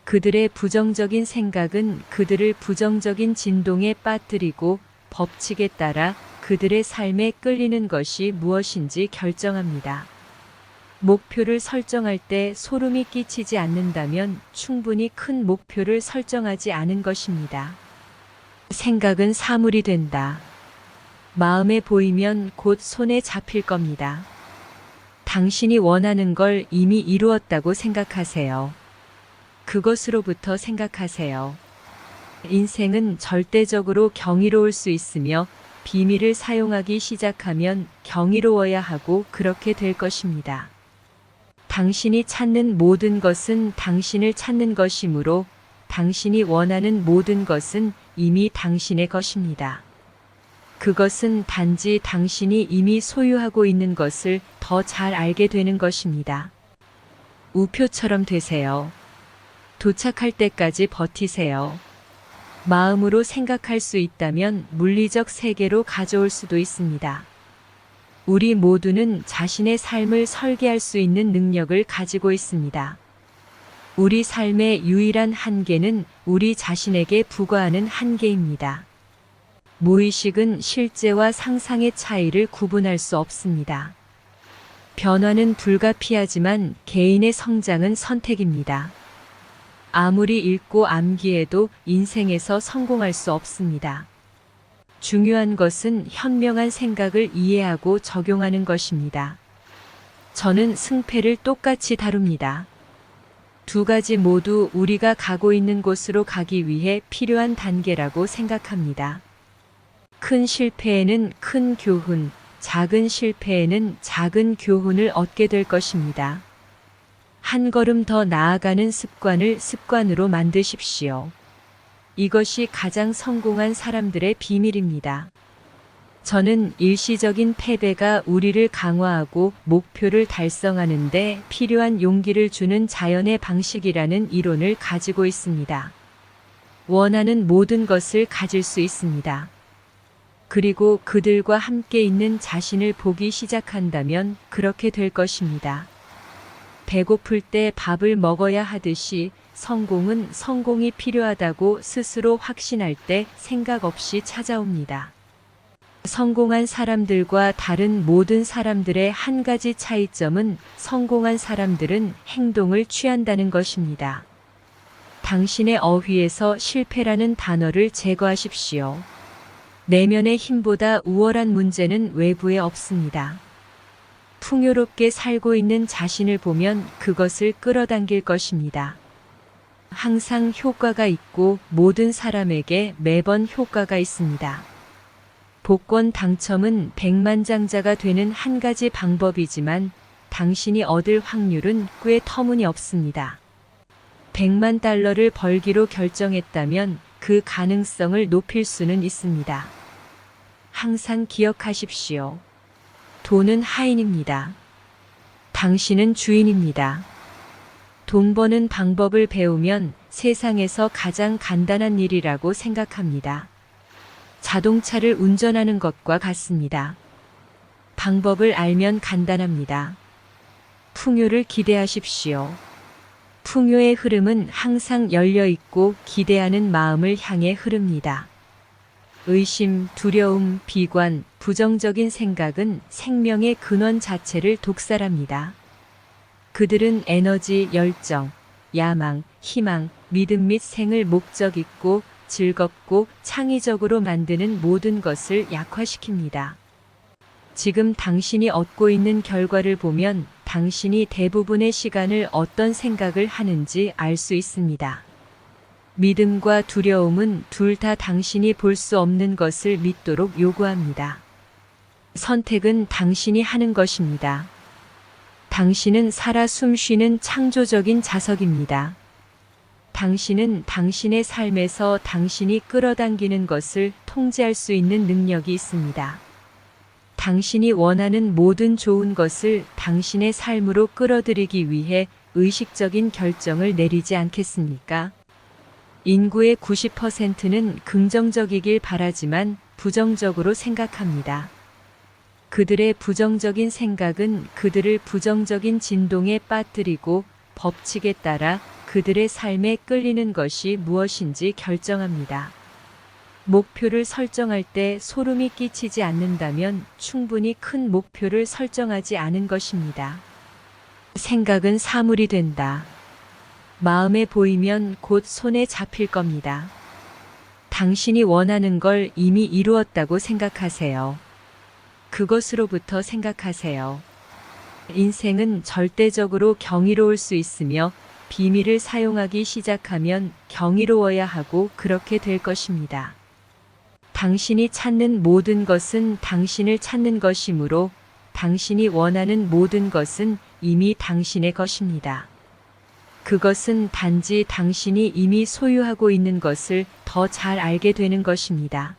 그들의 부정적인 생각은 그들을 부정적인 진동에 빠뜨리고 법칙에 따라 그들의 삶에 끌리는 것이 무엇인지 결정합니다. 목표를 설정할 때 소름이 끼치지 않는다면 충분히 큰 목표를 설정하지 않은 것입니다. 생각은 사물이 된다. 마음에 보이면 곧 손에 잡힐 겁니다. 당신이 원하는 걸 이미 이루었다고 생각하세요. 그것으로부터 생각하세요. 인생은 절대적으로 경이로울 수 있으며 비밀을 사용하기 시작하면 경이로워야 하고 그렇게 될 것입니다. 당신이 찾는 모든 것은 당신을 찾는 것이므로 당신이 원하는 모든 것은 이미 당신의 것입니다. 그것은 단지 당신이 이미 소유하고 있는 것을 더 잘 알게 되는 것입니다. 우표처럼 되세요. 도착할 때까지 버티세요. 마음으로 생각할 수 있다면 물리적 세계로 가져올 수도 있습니다. 우리 모두는 자신의 삶을 설계할 수 있는 능력을 가지고 있습니다. 우리 삶의 유일한 한계는 우리 자신에게 부과하는 한계입니다. 무의식은 실제와 상상의 차이를 구분할 수 없습니다. 변화는 불가피하지만 개인의 성장은 선택입니다. 아무리 읽고 암기해도 인생에서 성공할 수 없습니다. 중요한 것은 현명한 생각을 이해하고 적용하는 것입니다. 저는 승패를 똑같이 다룹니다. 두 가지 모두 우리가 가고 있는 곳으로 가기 위해 필요한 단계라고 생각합니다. 큰 실패에는 큰 교훈, 작은 실패에는 작은 교훈을 얻게 될 것입니다. 한 걸음 더 나아가는 습관을 습관으로 만드십시오. 이것이 가장 성공한 사람들의 비밀입니다. 저는 일시적인 패배가 우리를 강화하고 목표를 달성하는 데 필요한 용기를 주는 자연의 방식이라는 이론을 가지고 있습니다. 원하는 모든 것을 가질 수 있습니다. 그리고 그들과 함께 있는 자신을 보기 시작한다면 그렇게 될 것입니다. 배고플 때 밥을 먹어야 하듯이 성공은 성공이 필요하다고 스스로 확신할 때 생각 없이 찾아옵니다. 성공한 사람들과 다른 모든 사람들의 한 가지 차이점은 성공한 사람들은 행동을 취한다는 것입니다. 당신의 어휘에서 실패라는 단어를 제거하십시오. 내면의 힘보다 우월한 문제는 외부에 없습니다. 풍요롭게 살고 있는 자신을 보면 그것을 끌어당길 것입니다. 항상 효과가 있고 모든 사람에게 매번 효과가 있습니다. 복권 당첨은 백만장자가 되는 한 가지 방법이지만 당신이 얻을 확률은 꽤 터무니없습니다. 100만 달러를 벌기로 결정했다면 그 가능성을 높일 수는 있습니다. 항상 기억하십시오. 돈은 하인입니다. 당신은 주인입니다. 돈 버는 방법을 배우면 세상에서 가장 간단한 일이라고 생각합니다. 자동차를 운전하는 것과 같습니다. 방법을 알면 간단합니다. 풍요를 기대하십시오. 풍요의 흐름은 항상 열려 있고 기대하는 마음을 향해 흐릅니다. 의심, 두려움, 비관, 부정적인 생각은 생명의 근원 자체를 독살합니다. 그들은 에너지, 열정, 야망, 희망, 믿음 및 생을 목적 있고 즐겁고 창의적으로 만드는 모든 것을 약화시킵니다. 지금 당신이 얻고 있는 결과를 보면 당신이 대부분의 시간을 어떤 생각을 하는지 알 수 있습니다. 믿음과 두려움은 둘 다 당신이 볼 수 없는 것을 믿도록 요구합니다. 선택은 당신이 하는 것입니다. 당신은 살아 숨쉬는 창조적인 자석입니다. 당신은 당신의 삶에서 당신이 끌어당기는 것을 통제할 수 있는 능력이 있습니다. 당신이 원하는 모든 좋은 것을 당신의 삶으로 끌어들이기 위해 의식적인 결정을 내리지 않겠습니까? 인구의 90%는 긍정적이길 바라지만 부정적으로 생각합니다. 그들의 부정적인 생각은 그들을 부정적인 진동에 빠뜨리고 법칙에 따라 그들의 삶에 끌리는 것이 무엇인지 결정합니다. 목표를 설정할 때 소름이 끼치지 않는다면 충분히 큰 목표를 설정하지 않은 것입니다. 생각은 사물이 된다. 마음에 보이면 곧 손에 잡힐 겁니다. 당신이 원하는 걸 이미 이루었다고 생각하세요. 그것으로부터 생각하세요. 인생은 절대적으로 경이로울 수 있으며 비밀을 사용하기 시작하면 경이로워야 하고 그렇게 될 것입니다. 당신이 찾는 모든 것은 당신을 찾는 것이므로 당신이 원하는 모든 것은 이미 당신의 것입니다. 그것은 단지 당신이 이미 소유하고 있는 것을 더 잘 알게 되는 것입니다.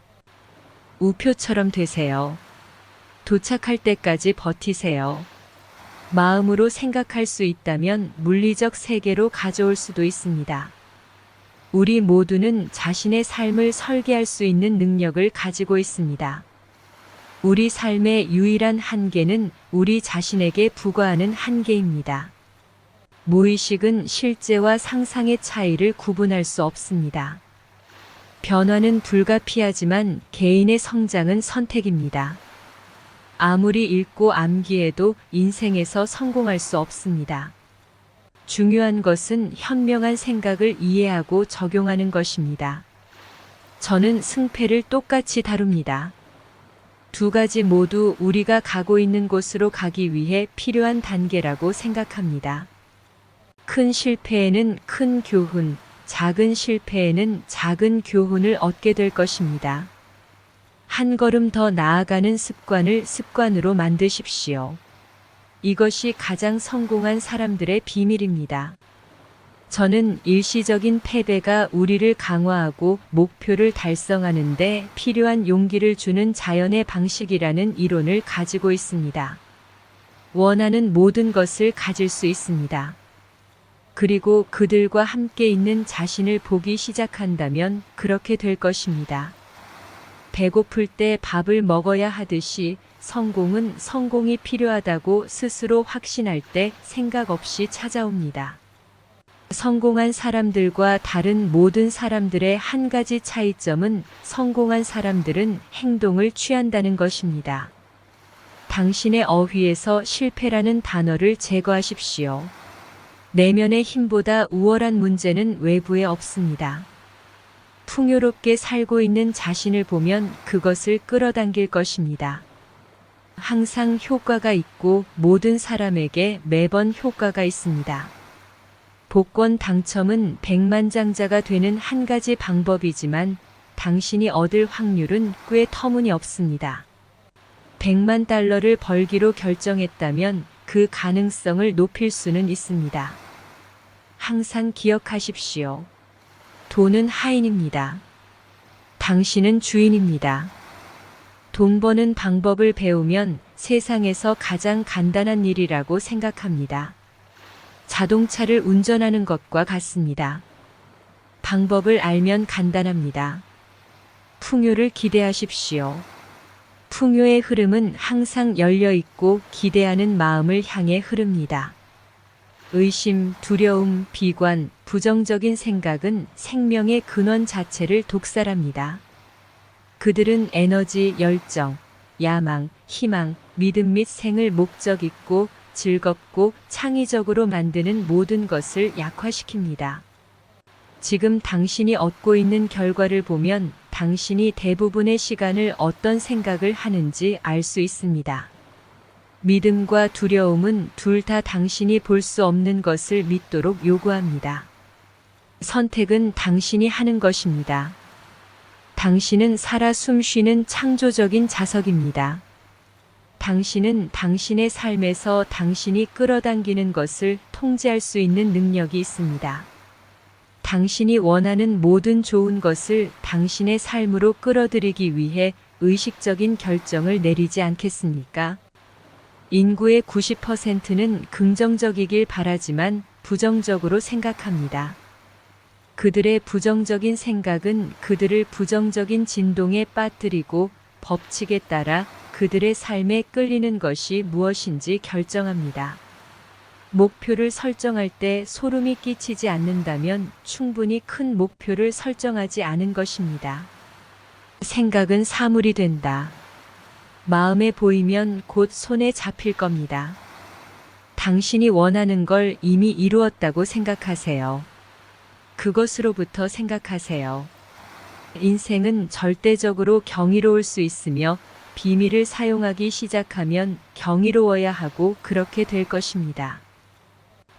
우표처럼 되세요. 도착할 때까지 버티세요. 마음으로 생각할 수 있다면 물리적 세계로 가져올 수도 있습니다. 우리 모두는 자신의 삶을 설계할 수 있는 능력을 가지고 있습니다. 우리 삶의 유일한 한계는 우리 자신에게 부과하는 한계입니다. 무의식은 실제와 상상의 차이를 구분할 수 없습니다. 변화는 불가피하지만 개인의 성장은 선택입니다. 아무리 읽고 암기해도 인생에서 성공할 수 없습니다. 중요한 것은 현명한 생각을 이해하고 적용하는 것입니다. 저는 승패를 똑같이 다룹니다. 두 가지 모두 우리가 가고 있는 곳으로 가기 위해 필요한 단계라고 생각합니다. 큰 실패에는 큰 교훈, 작은 실패에는 작은 교훈을 얻게 될 것입니다. 한 걸음 더 나아가는 습관을 습관으로 만드십시오. 이것이 가장 성공한 사람들의 비밀입니다. 저는 일시적인 패배가 우리를 강화하고 목표를 달성하는 데 필요한 용기를 주는 자연의 방식이라는 이론을 가지고 있습니다. 원하는 모든 것을 가질 수 있습니다. 그리고 그들과 함께 있는 자신을 보기 시작한다면 그렇게 될 것입니다. 배고플 때 밥을 먹어야 하듯이 성공은 성공이 필요하다고 스스로 확신할 때 생각 없이 찾아옵니다. 성공한 사람들과 다른 모든 사람들의 한 가지 차이점은 성공한 사람들은 행동을 취한다는 것입니다. 당신의 어휘에서 실패라는 단어를 제거하십시오. 내면의 힘보다 우월한 문제는 외부에 없습니다. 풍요롭게 살고 있는 자신을 보면 그것을 끌어당길 것입니다. 항상 효과가 있고 모든 사람에게 매번 효과가 있습니다. 복권 당첨은 백만장자가 되는 한 가지 방법이지만 당신이 얻을 확률은 꽤 터무니없습니다. 100만 달러를 벌기로 결정했다면 그 가능성을 높일 수는 있습니다. 항상 기억하십시오. 돈은 하인입니다. 당신은 주인입니다. 돈 버는 방법을 배우면 세상에서 가장 간단한 일이라고 생각합니다. 자동차를 운전하는 것과 같습니다. 방법을 알면 간단합니다. 풍요를 기대하십시오. 풍요의 흐름은 항상 열려 있고 기대하는 마음을 향해 흐릅니다. 의심, 두려움, 비관, 부정적인 생각은 생명의 근원 자체를 독살합니다. 그들은 에너지, 열정, 야망, 희망, 믿음 및 생을 목적 있고 즐겁고 창의적으로 만드는 모든 것을 약화시킵니다. 지금 당신이 얻고 있는 결과를 보면 당신이 대부분의 시간을 어떤 생각을 하는지 알 수 있습니다. 믿음과 두려움은 둘 다 당신이 볼 수 없는 것을 믿도록 요구합니다. 선택은 당신이 하는 것입니다. 당신은 살아 숨쉬는 창조적인 자석입니다. 당신은 당신의 삶에서 당신이 끌어당기는 것을 통제할 수 있는 능력이 있습니다. 당신이 원하는 모든 좋은 것을 당신의 삶으로 끌어들이기 위해 의식적인 결정을 내리지 않겠습니까? 인구의 90%는 긍정적이길 바라지만 부정적으로 생각합니다. 그들의 부정적인 생각은 그들을 부정적인 진동에 빠뜨리고 법칙에 따라 그들의 삶에 끌리는 것이 무엇인지 결정합니다. 목표를 설정할 때 소름이 끼치지 않는다면 충분히 큰 목표를 설정하지 않은 것입니다. 생각은 사물이 된다. 마음에 보이면 곧 손에 잡힐 겁니다. 당신이 원하는 걸 이미 이루었다고 생각하세요. 그것으로부터 생각하세요. 인생은 절대적으로 경이로울 수 있으며 비밀을 사용하기 시작하면 경이로워야 하고 그렇게 될 것입니다.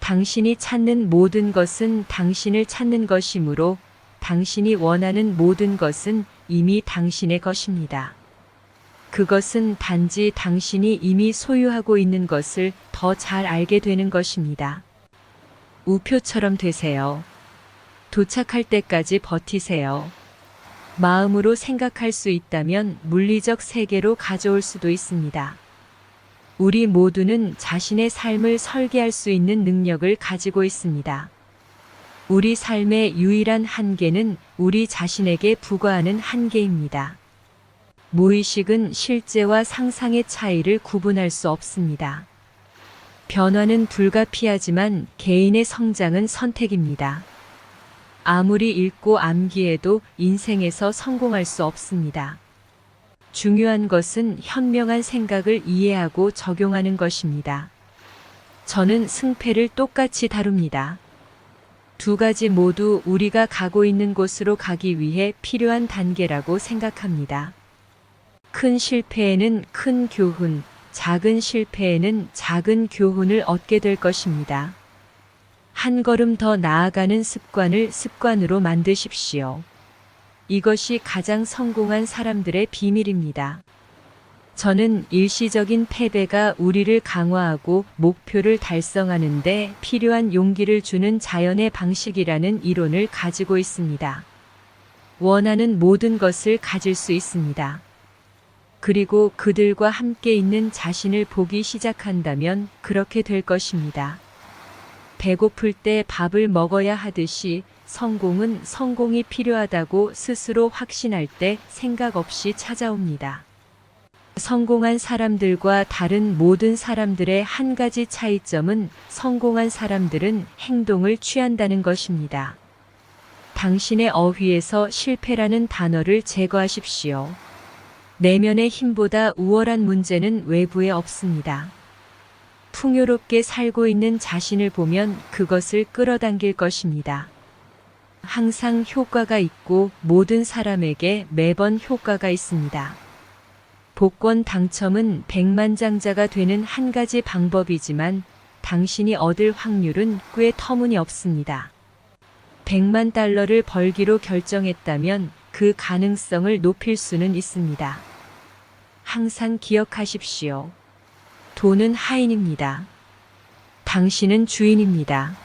당신이 찾는 모든 것은 당신을 찾는 것이므로 당신이 원하는 모든 것은 이미 당신의 것입니다. 그것은 단지 당신이 이미 소유하고 있는 것을 더 잘 알게 되는 것입니다. 우표처럼 되세요. 도착할 때까지 버티세요. 마음으로 생각할 수 있다면 물리적 세계로 가져올 수도 있습니다. 우리 모두는 자신의 삶을 설계할 수 있는 능력을 가지고 있습니다. 우리 삶의 유일한 한계는 우리 자신에게 부과하는 한계입니다. 무의식은 실제와 상상의 차이를 구분할 수 없습니다. 변화는 불가피하지만 개인의 성장은 선택입니다. 아무리 읽고 암기해도 인생에서 성공할 수 없습니다. 중요한 것은 현명한 생각을 이해하고 적용하는 것입니다. 저는 승패를 똑같이 다룹니다. 두 가지 모두 우리가 가고 있는 곳으로 가기 위해 필요한 단계라고 생각합니다. 큰 실패에는 큰 교훈, 작은 실패에는 작은 교훈을 얻게 될 것입니다. 한 걸음 더 나아가는 습관을 습관으로 만드십시오. 이것이 가장 성공한 사람들의 비밀입니다. 저는 일시적인 패배가 우리를 강화하고 목표를 달성하는 데 필요한 용기를 주는 자연의 방식이라는 이론을 가지고 있습니다. 원하는 모든 것을 가질 수 있습니다. 그리고 그들과 함께 있는 자신을 보기 시작한다면 그렇게 될 것입니다. 배고플 때 밥을 먹어야 하듯이 성공은 성공이 필요하다고 스스로 확신할 때 생각 없이 찾아옵니다. 성공한 사람들과 다른 모든 사람들의 한 가지 차이점은 성공한 사람들은 행동을 취한다는 것입니다. 당신의 어휘에서 실패라는 단어를 제거하십시오. 내면의 힘보다 우월한 문제는 외부에 없습니다. 풍요롭게 살고 있는 자신을 보면 그것을 끌어당길 것입니다. 항상 효과가 있고 모든 사람에게 매번 효과가 있습니다. 복권 당첨은 백만장자가 되는 한 가지 방법이지만 당신이 얻을 확률은 꽤 터무니없습니다. 100만 달러를 벌기로 결정했다면 그 가능성을 높일 수는 있습니다. 항상 기억하십시오. 돈은 하인입니다. 당신은 주인입니다.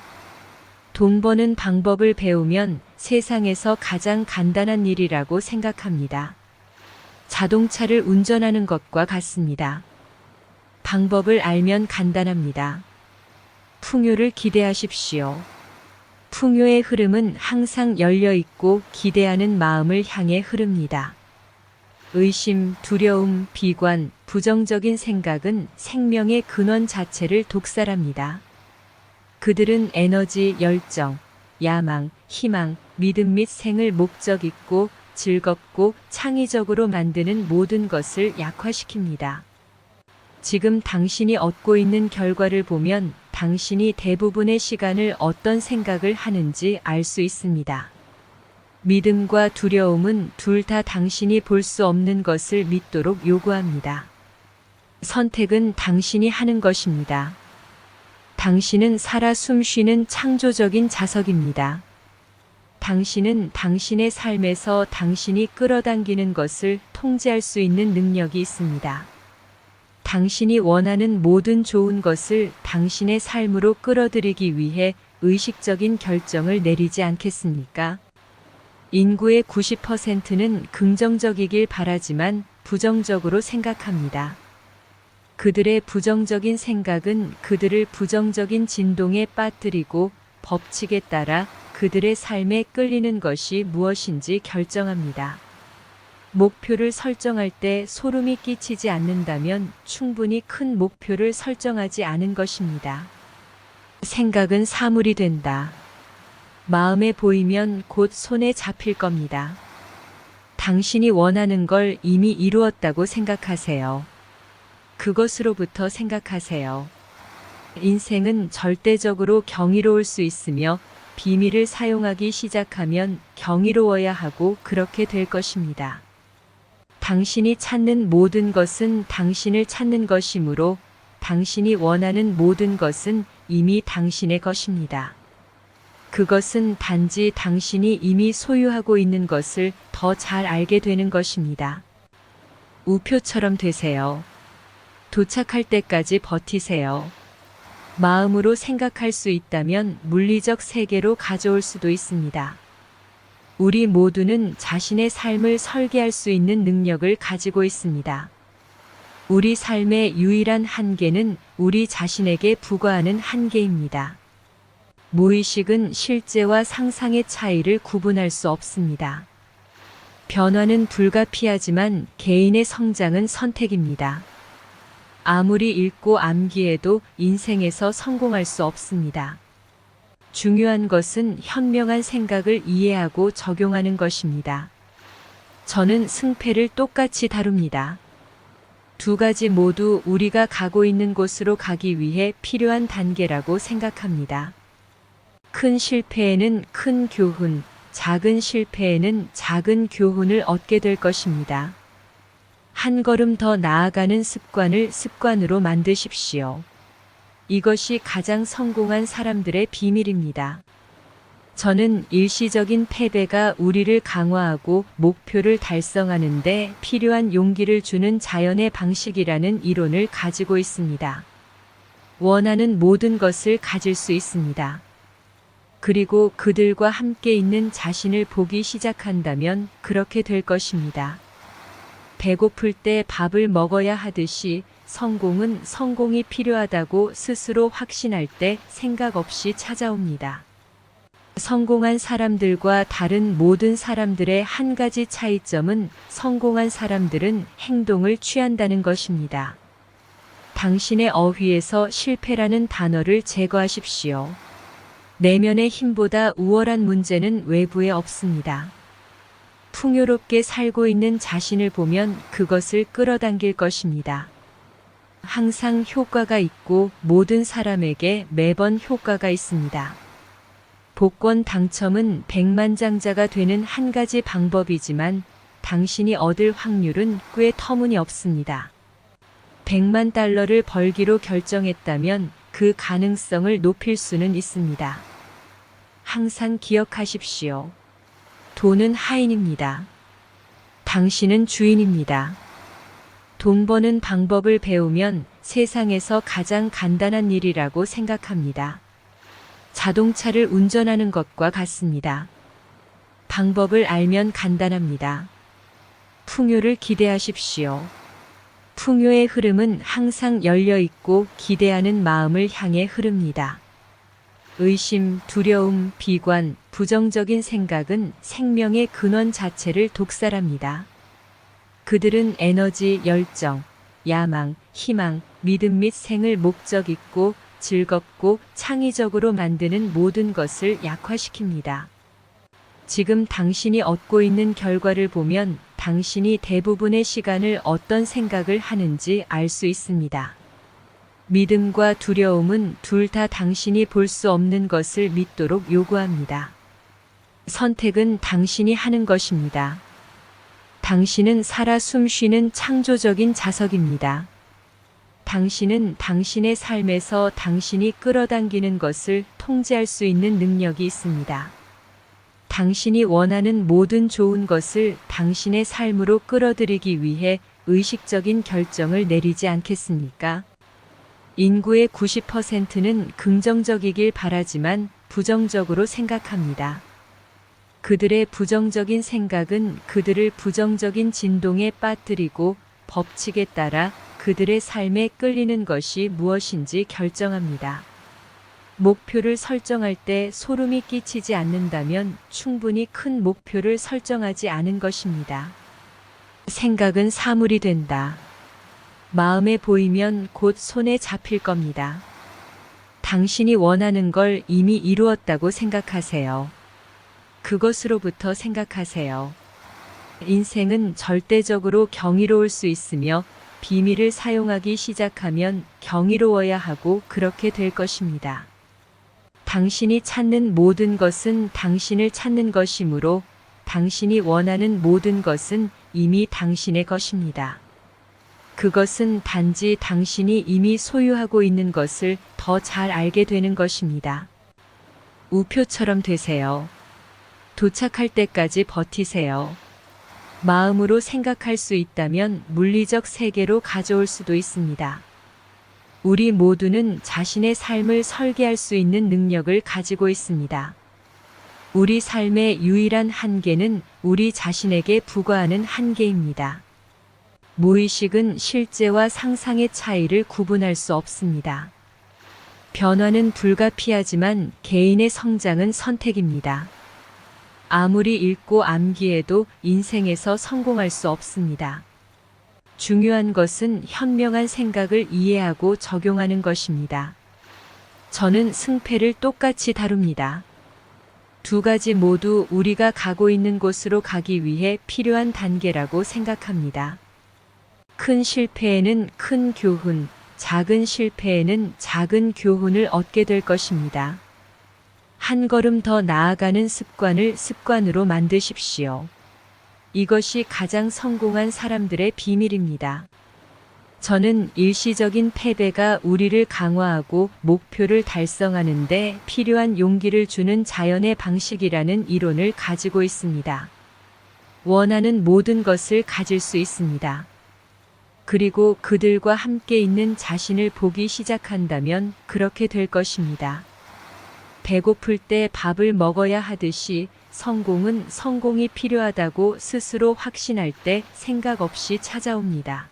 돈 버는 방법을 배우면 세상에서 가장 간단한 일이라고 생각합니다. 자동차를 운전하는 것과 같습니다. 방법을 알면 간단합니다. 풍요를 기대하십시오. 풍요의 흐름은 항상 열려 있고 기대하는 마음을 향해 흐릅니다. 의심, 두려움, 비관, 부정적인 생각은 생명의 근원 자체를 독살합니다. 그들은 에너지, 열정, 야망, 희망, 믿음 및 생을 목적 있고 즐겁고 창의적으로 만드는 모든 것을 약화시킵니다. 지금 당신이 얻고 있는 결과를 보면 당신이 대부분의 시간을 어떤 생각을 하는지 알 수 있습니다. 믿음과 두려움은 둘 다 당신이 볼 수 없는 것을 믿도록 요구합니다. 선택은 당신이 하는 것입니다. 당신은 살아 숨쉬는 창조적인 자석입니다. 당신은 당신의 삶에서 당신이 끌어당기는 것을 통제할 수 있는 능력이 있습니다. 당신이 원하는 모든 좋은 것을 당신의 삶으로 끌어들이기 위해 의식적인 결정을 내리지 않겠습니까? 인구의 90%는 긍정적이길 바라지만 부정적으로 생각합니다. 그들의 부정적인 생각은 그들을 부정적인 진동에 빠뜨리고 법칙에 따라 그들의 삶에 끌리는 것이 무엇인지 결정합니다. 목표를 설정할 때 소름이 끼치지 않는다면 충분히 큰 목표를 설정하지 않은 것입니다. 생각은 사물이 된다. 마음에 보이면 곧 손에 잡힐 겁니다. 당신이 원하는 걸 이미 이루었다고 생각하세요. 그것으로부터 생각하세요. 인생은 절대적으로 경이로울 수 있으며 비밀을 사용하기 시작하면 경이로워야 하고 그렇게 될 것입니다. 당신이 찾는 모든 것은 당신을 찾는 것이므로 당신이 원하는 모든 것은 이미 당신의 것입니다. 그것은 단지 당신이 이미 소유하고 있는 것을 더 잘 알게 되는 것입니다. 우표처럼 되세요. 도착할 때까지 버티세요. 마음으로 생각할 수 있다면 물리적 세계로 가져올 수도 있습니다. 우리 모두는 자신의 삶을 설계할 수 있는 능력을 가지고 있습니다. 우리 삶의 유일한 한계는 우리 자신에게 부과하는 한계입니다. 무의식은 실제와 상상의 차이를 구분할 수 없습니다. 변화는 불가피하지만 개인의 성장은 선택입니다. 아무리 읽고 암기해도 인생에서 성공할 수 없습니다. 중요한 것은 현명한 생각을 이해하고 적용하는 것입니다. 저는 승패를 똑같이 다룹니다. 두 가지 모두 우리가 가고 있는 곳으로 가기 위해 필요한 단계라고 생각합니다. 큰 실패에는 큰 교훈, 작은 실패에는 작은 교훈을 얻게 될 것입니다. 한 걸음 더 나아가는 습관을 습관으로 만드십시오. 이것이 가장 성공한 사람들의 비밀입니다. 저는 일시적인 패배가 우리를 강화하고 목표를 달성하는 데 필요한 용기를 주는 자연의 방식이라는 이론을 가지고 있습니다. 원하는 모든 것을 가질 수 있습니다. 그리고 그들과 함께 있는 자신을 보기 시작한다면 그렇게 될 것입니다. 배고플 때 밥을 먹어야 하듯이 성공은 성공이 필요하다고 스스로 확신할 때 생각 없이 찾아옵니다. 성공한 사람들과 다른 모든 사람들의 한 가지 차이점은 성공한 사람들은 행동을 취한다는 것입니다. 당신의 어휘에서 실패라는 단어를 제거하십시오. 내면의 힘보다 우월한 문제는 외부에 없습니다. 풍요롭게 살고 있는 자신을 보면 그것을 끌어당길 것입니다. 항상 효과가 있고 모든 사람에게 매번 효과가 있습니다. 복권 당첨은 백만장자가 되는 한 가지 방법이지만 당신이 얻을 확률은 꽤 터무니없습니다. 100만 달러를 벌기로 결정했다면 그 가능성을 높일 수는 있습니다. 항상 기억하십시오. 돈은 하인입니다. 당신은 주인입니다. 돈 버는 방법을 배우면 세상에서 가장 간단한 일이라고 생각합니다. 자동차를 운전하는 것과 같습니다. 방법을 알면 간단합니다. 풍요를 기대하십시오. 풍요의 흐름은 항상 열려 있고 기대하는 마음을 향해 흐릅니다. 의심, 두려움, 비관, 부정적인 생각은 생명의 근원 자체를 독살합니다. 그들은 에너지, 열정, 야망, 희망, 믿음 및 생을 목적 있고 즐겁고 창의적으로 만드는 모든 것을 약화시킵니다. 지금 당신이 얻고 있는 결과를 보면 당신이 대부분의 시간을 어떤 생각을 하는지 알 수 있습니다. 믿음과 두려움은 둘 다 당신이 볼 수 없는 것을 믿도록 요구합니다. 선택은 당신이 하는 것입니다. 당신은 살아 숨쉬는 창조적인 자석입니다. 당신은 당신의 삶에서 당신이 끌어당기는 것을 통제할 수 있는 능력이 있습니다. 당신이 원하는 모든 좋은 것을 당신의 삶으로 끌어들이기 위해 의식적인 결정을 내리지 않겠습니까? 인구의 90%는 긍정적이길 바라지만 부정적으로 생각합니다. 그들의 부정적인 생각은 그들을 부정적인 진동에 빠뜨리고 법칙에 따라 그들의 삶에 끌리는 것이 무엇인지 결정합니다. 목표를 설정할 때 소름이 끼치지 않는다면 충분히 큰 목표를 설정하지 않은 것입니다. 생각은 사물이 된다. 마음에 보이면 곧 손에 잡힐 겁니다. 당신이 원하는 걸 이미 이루었다고 생각하세요. 그것으로부터 생각하세요. 인생은 절대적으로 경이로울 수 있으며 비밀을 사용하기 시작하면 경이로워야 하고 그렇게 될 것입니다. 당신이 찾는 모든 것은 당신을 찾는 것이므로 당신이 원하는 모든 것은 이미 당신의 것입니다. 그것은 단지 당신이 이미 소유하고 있는 것을 더 잘 알게 되는 것입니다. 우표처럼 되세요. 도착할 때까지 버티세요. 마음으로 생각할 수 있다면 물리적 세계로 가져올 수도 있습니다. 우리 모두는 자신의 삶을 설계할 수 있는 능력을 가지고 있습니다. 우리 삶의 유일한 한계는 우리 자신에게 부과하는 한계입니다. 무의식은 실제와 상상의 차이를 구분할 수 없습니다. 변화는 불가피하지만 개인의 성장은 선택입니다. 아무리 읽고 암기해도 인생에서 성공할 수 없습니다. 중요한 것은 현명한 생각을 이해하고 적용하는 것입니다. 저는 승패를 똑같이 다룹니다. 두 가지 모두 우리가 가고 있는 곳으로 가기 위해 필요한 단계라고 생각합니다. 큰 실패에는 큰 교훈, 작은 실패에는 작은 교훈을 얻게 될 것입니다. 한 걸음 더 나아가는 습관을 습관으로 만드십시오. 이것이 가장 성공한 사람들의 비밀입니다. 저는 일시적인 패배가 우리를 강화하고 목표를 달성하는 데 필요한 용기를 주는 자연의 방식이라는 이론을 가지고 있습니다. 원하는 모든 것을 가질 수 있습니다. 그리고 그들과 함께 있는 자신을 보기 시작한다면 그렇게 될 것입니다. 배고플 때 밥을 먹어야 하듯이 성공은 성공이 필요하다고 스스로 확신할 때 생각 없이 찾아옵니다.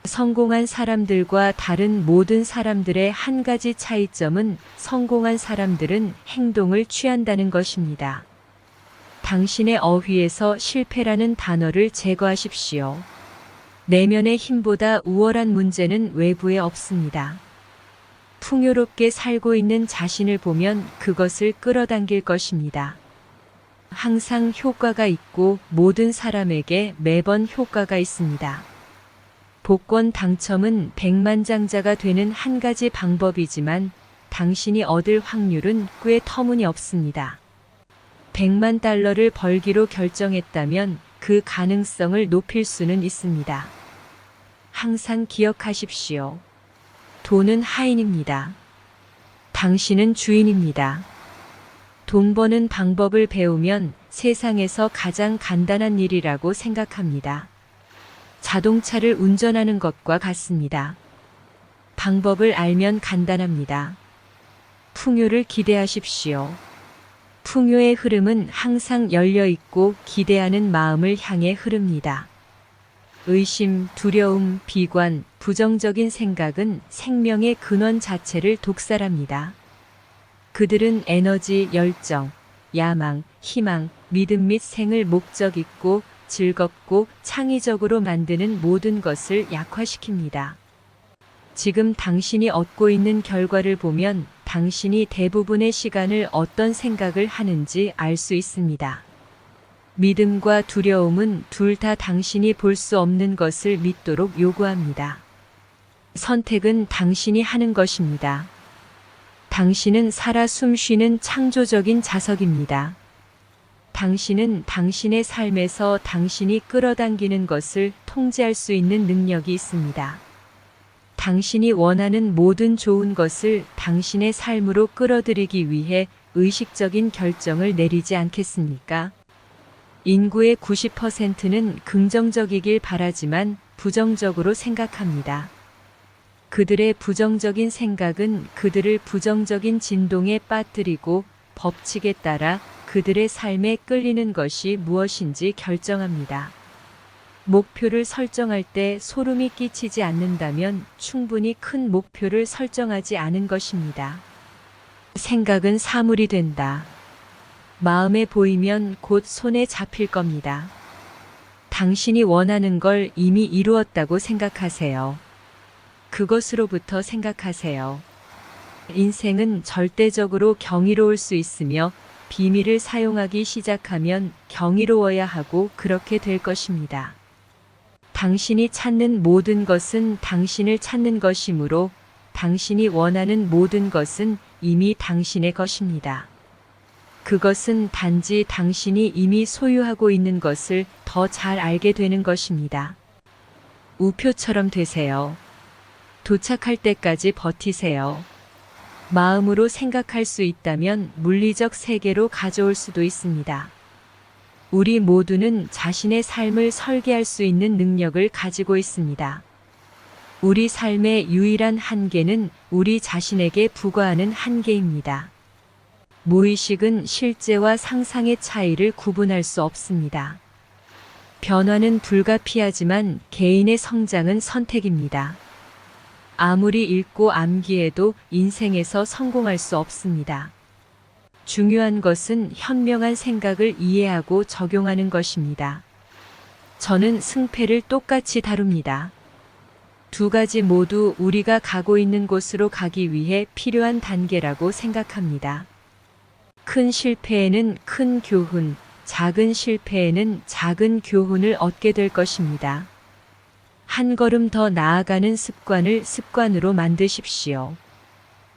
성공한 사람들과 다른 모든 사람들의 한 가지 차이점은 성공한 사람들은 행동을 취한다는 것입니다. 당신의 어휘에서 실패라는 단어를 제거하십시오. 내면의 힘보다 우월한 문제는 외부에 없습니다. 풍요롭게 살고 있는 자신을 보면 그것을 끌어당길 것입니다. 항상 효과가 있고 모든 사람에게 매번 효과가 있습니다. 복권 당첨은 백만장자가 되는 한 가지 방법이지만 당신이 얻을 확률은 꽤 터무니없습니다. 100만 달러를 벌기로 결정했다면 그 가능성을 높일 수는 있습니다. 항상 기억하십시오. 돈은 하인입니다. 당신은 주인입니다. 돈 버는 방법을 배우면 세상에서 가장 간단한 일이라고 생각합니다. 자동차를 운전하는 것과 같습니다. 방법을 알면 간단합니다. 풍요를 기대하십시오. 풍요의 흐름은 항상 열려 있고 기대하는 마음을 향해 흐릅니다. 의심, 두려움, 비관, 부정적인 생각은 생명의 근원 자체를 독살합니다. 그들은 에너지, 열정, 야망, 희망, 믿음 및 생을 목적 있고 즐겁고 창의적으로 만드는 모든 것을 약화시킵니다. 지금 당신이 얻고 있는 결과를 보면 당신이 대부분의 시간을 어떤 생각을 하는지 알 수 있습니다. 믿음과 두려움은 둘 다 당신이 볼 수 없는 것을 믿도록 요구합니다. 선택은 당신이 하는 것입니다. 당신은 살아 숨쉬는 창조적인 자석입니다. 당신은 당신의 삶에서 당신이 끌어당기는 것을 통제할 수 있는 능력이 있습니다. 당신이 원하는 모든 좋은 것을 당신의 삶으로 끌어들이기 위해 의식적인 결정을 내리지 않겠습니까? 인구의 90%는 긍정적이길 바라지만 부정적으로 생각합니다. 그들의 부정적인 생각은 그들을 부정적인 진동에 빠뜨리고 법칙에 따라 그들의 삶에 끌리는 것이 무엇인지 결정합니다. 목표를 설정할 때 소름이 끼치지 않는다면 충분히 큰 목표를 설정하지 않은 것입니다. 생각은 사물이 된다. 마음에 보이면 곧 손에 잡힐 겁니다. 당신이 원하는 걸 이미 이루었다고 생각하세요. 그것으로부터 생각하세요. 인생은 절대적으로 경이로울 수 있으며 비밀을 사용하기 시작하면 경이로워야 하고 그렇게 될 것입니다. 당신이 찾는 모든 것은 당신을 찾는 것이므로 당신이 원하는 모든 것은 이미 당신의 것입니다. 그것은 단지 당신이 이미 소유하고 있는 것을 더 잘 알게 되는 것입니다. 우표처럼 되세요. 도착할 때까지 버티세요. 마음으로 생각할 수 있다면 물리적 세계로 가져올 수도 있습니다. 우리 모두는 자신의 삶을 설계할 수 있는 능력을 가지고 있습니다. 우리 삶의 유일한 한계는 우리 자신에게 부과하는 한계입니다. 무의식은 실제와 상상의 차이를 구분할 수 없습니다. 변화는 불가피하지만 개인의 성장은 선택입니다. 아무리 읽고 암기해도 인생에서 성공할 수 없습니다. 중요한 것은 현명한 생각을 이해하고 적용하는 것입니다. 저는 승패를 똑같이 다룹니다. 두 가지 모두 우리가 가고 있는 곳으로 가기 위해 필요한 단계라고 생각합니다. 큰 실패에는 큰 교훈, 작은 실패에는 작은 교훈을 얻게 될 것입니다. 한 걸음 더 나아가는 습관을 습관으로 만드십시오.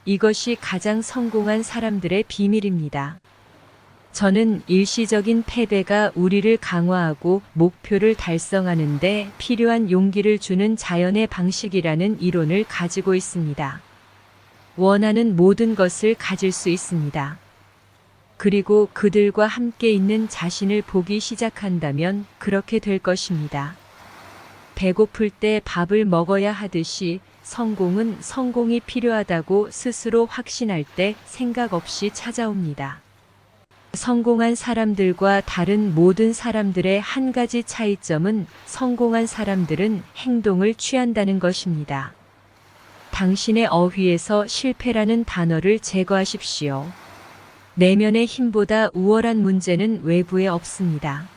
이것이 가장 성공한 사람들의 비밀입니다. 저는 일시적인 패배가 우리를 강화하고 목표를 달성하는 데 필요한 용기를 주는 자연의 방식이라는 이론을 가지고 있습니다. 원하는 모든 것을 가질 수 있습니다. 그리고 그들과 함께 있는 자신을 보기 시작한다면 그렇게 될 것입니다. 배고플 때 밥을 먹어야 하듯이 성공은 성공이 필요하다고 스스로 확신할 때 생각 없이 찾아옵니다. 성공한 사람들과 다른 모든 사람들의 한 가지 차이점은 성공한 사람들은 행동을 취한다는 것입니다. 당신의 어휘에서 실패라는 단어를 제거하십시오. 내면의 힘보다 우월한 문제는 외부에 없습니다.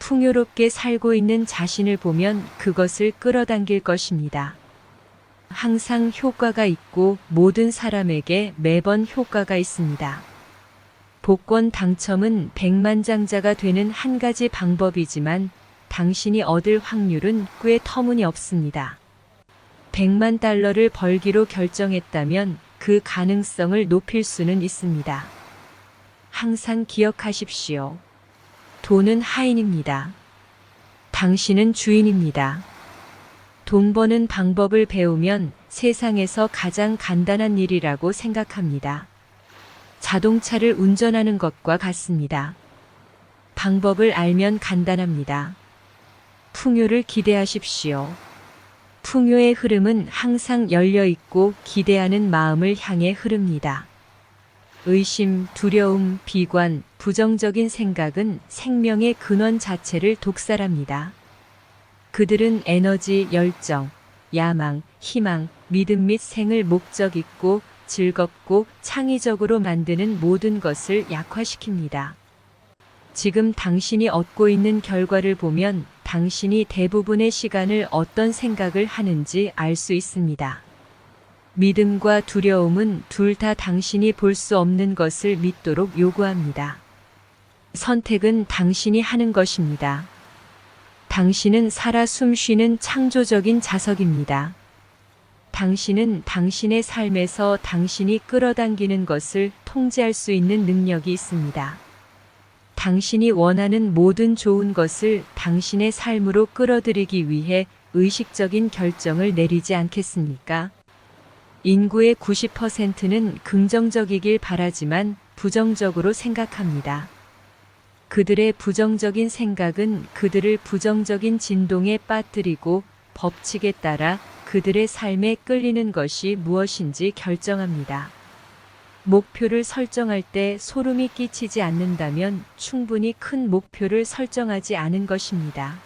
풍요롭게 살고 있는 자신을 보면 그것을 끌어당길 것입니다. 항상 효과가 있고 모든 사람에게 매번 효과가 있습니다. 복권 당첨은 백만장자가 되는 한 가지 방법이지만 당신이 얻을 확률은 꽤 터무니없습니다. 100만 달러를 벌기로 결정했다면 그 가능성을 높일 수는 있습니다. 항상 기억하십시오. 돈은 하인입니다. 당신은 주인입니다. 돈 버는 방법을 배우면 세상에서 가장 간단한 일이라고 생각합니다. 자동차를 운전하는 것과 같습니다. 방법을 알면 간단합니다. 풍요를 기대하십시오. 풍요의 흐름은 항상 열려 있고 기대하는 마음을 향해 흐릅니다. 의심, 두려움, 비관, 부정적인 생각은 생명의 근원 자체를 독살합니다. 그들은 에너지, 열정, 야망, 희망, 믿음 및 생을 목적 있고 즐겁고 창의적으로 만드는 모든 것을 약화시킵니다. 지금 당신이 얻고 있는 결과를 보면 당신이 대부분의 시간을 어떤 생각을 하는지 알 수 있습니다. 믿음과 두려움은 둘 다 당신이 볼 수 없는 것을 믿도록 요구합니다. 선택은 당신이 하는 것입니다. 당신은 살아 숨쉬는 창조적인 자석입니다. 당신은 당신의 삶에서 당신이 끌어당기는 것을 통제할 수 있는 능력이 있습니다. 당신이 원하는 모든 좋은 것을 당신의 삶으로 끌어들이기 위해 의식적인 결정을 내리지 않겠습니까? 인구의 90%는 긍정적이길 바라지만 부정적으로 생각합니다. 그들의 부정적인 생각은 그들을 부정적인 진동에 빠뜨리고 법칙에 따라 그들의 삶에 끌리는 것이 무엇인지 결정합니다. 목표를 설정할 때 소름이 끼치지 않는다면 충분히 큰 목표를 설정하지 않은 것입니다.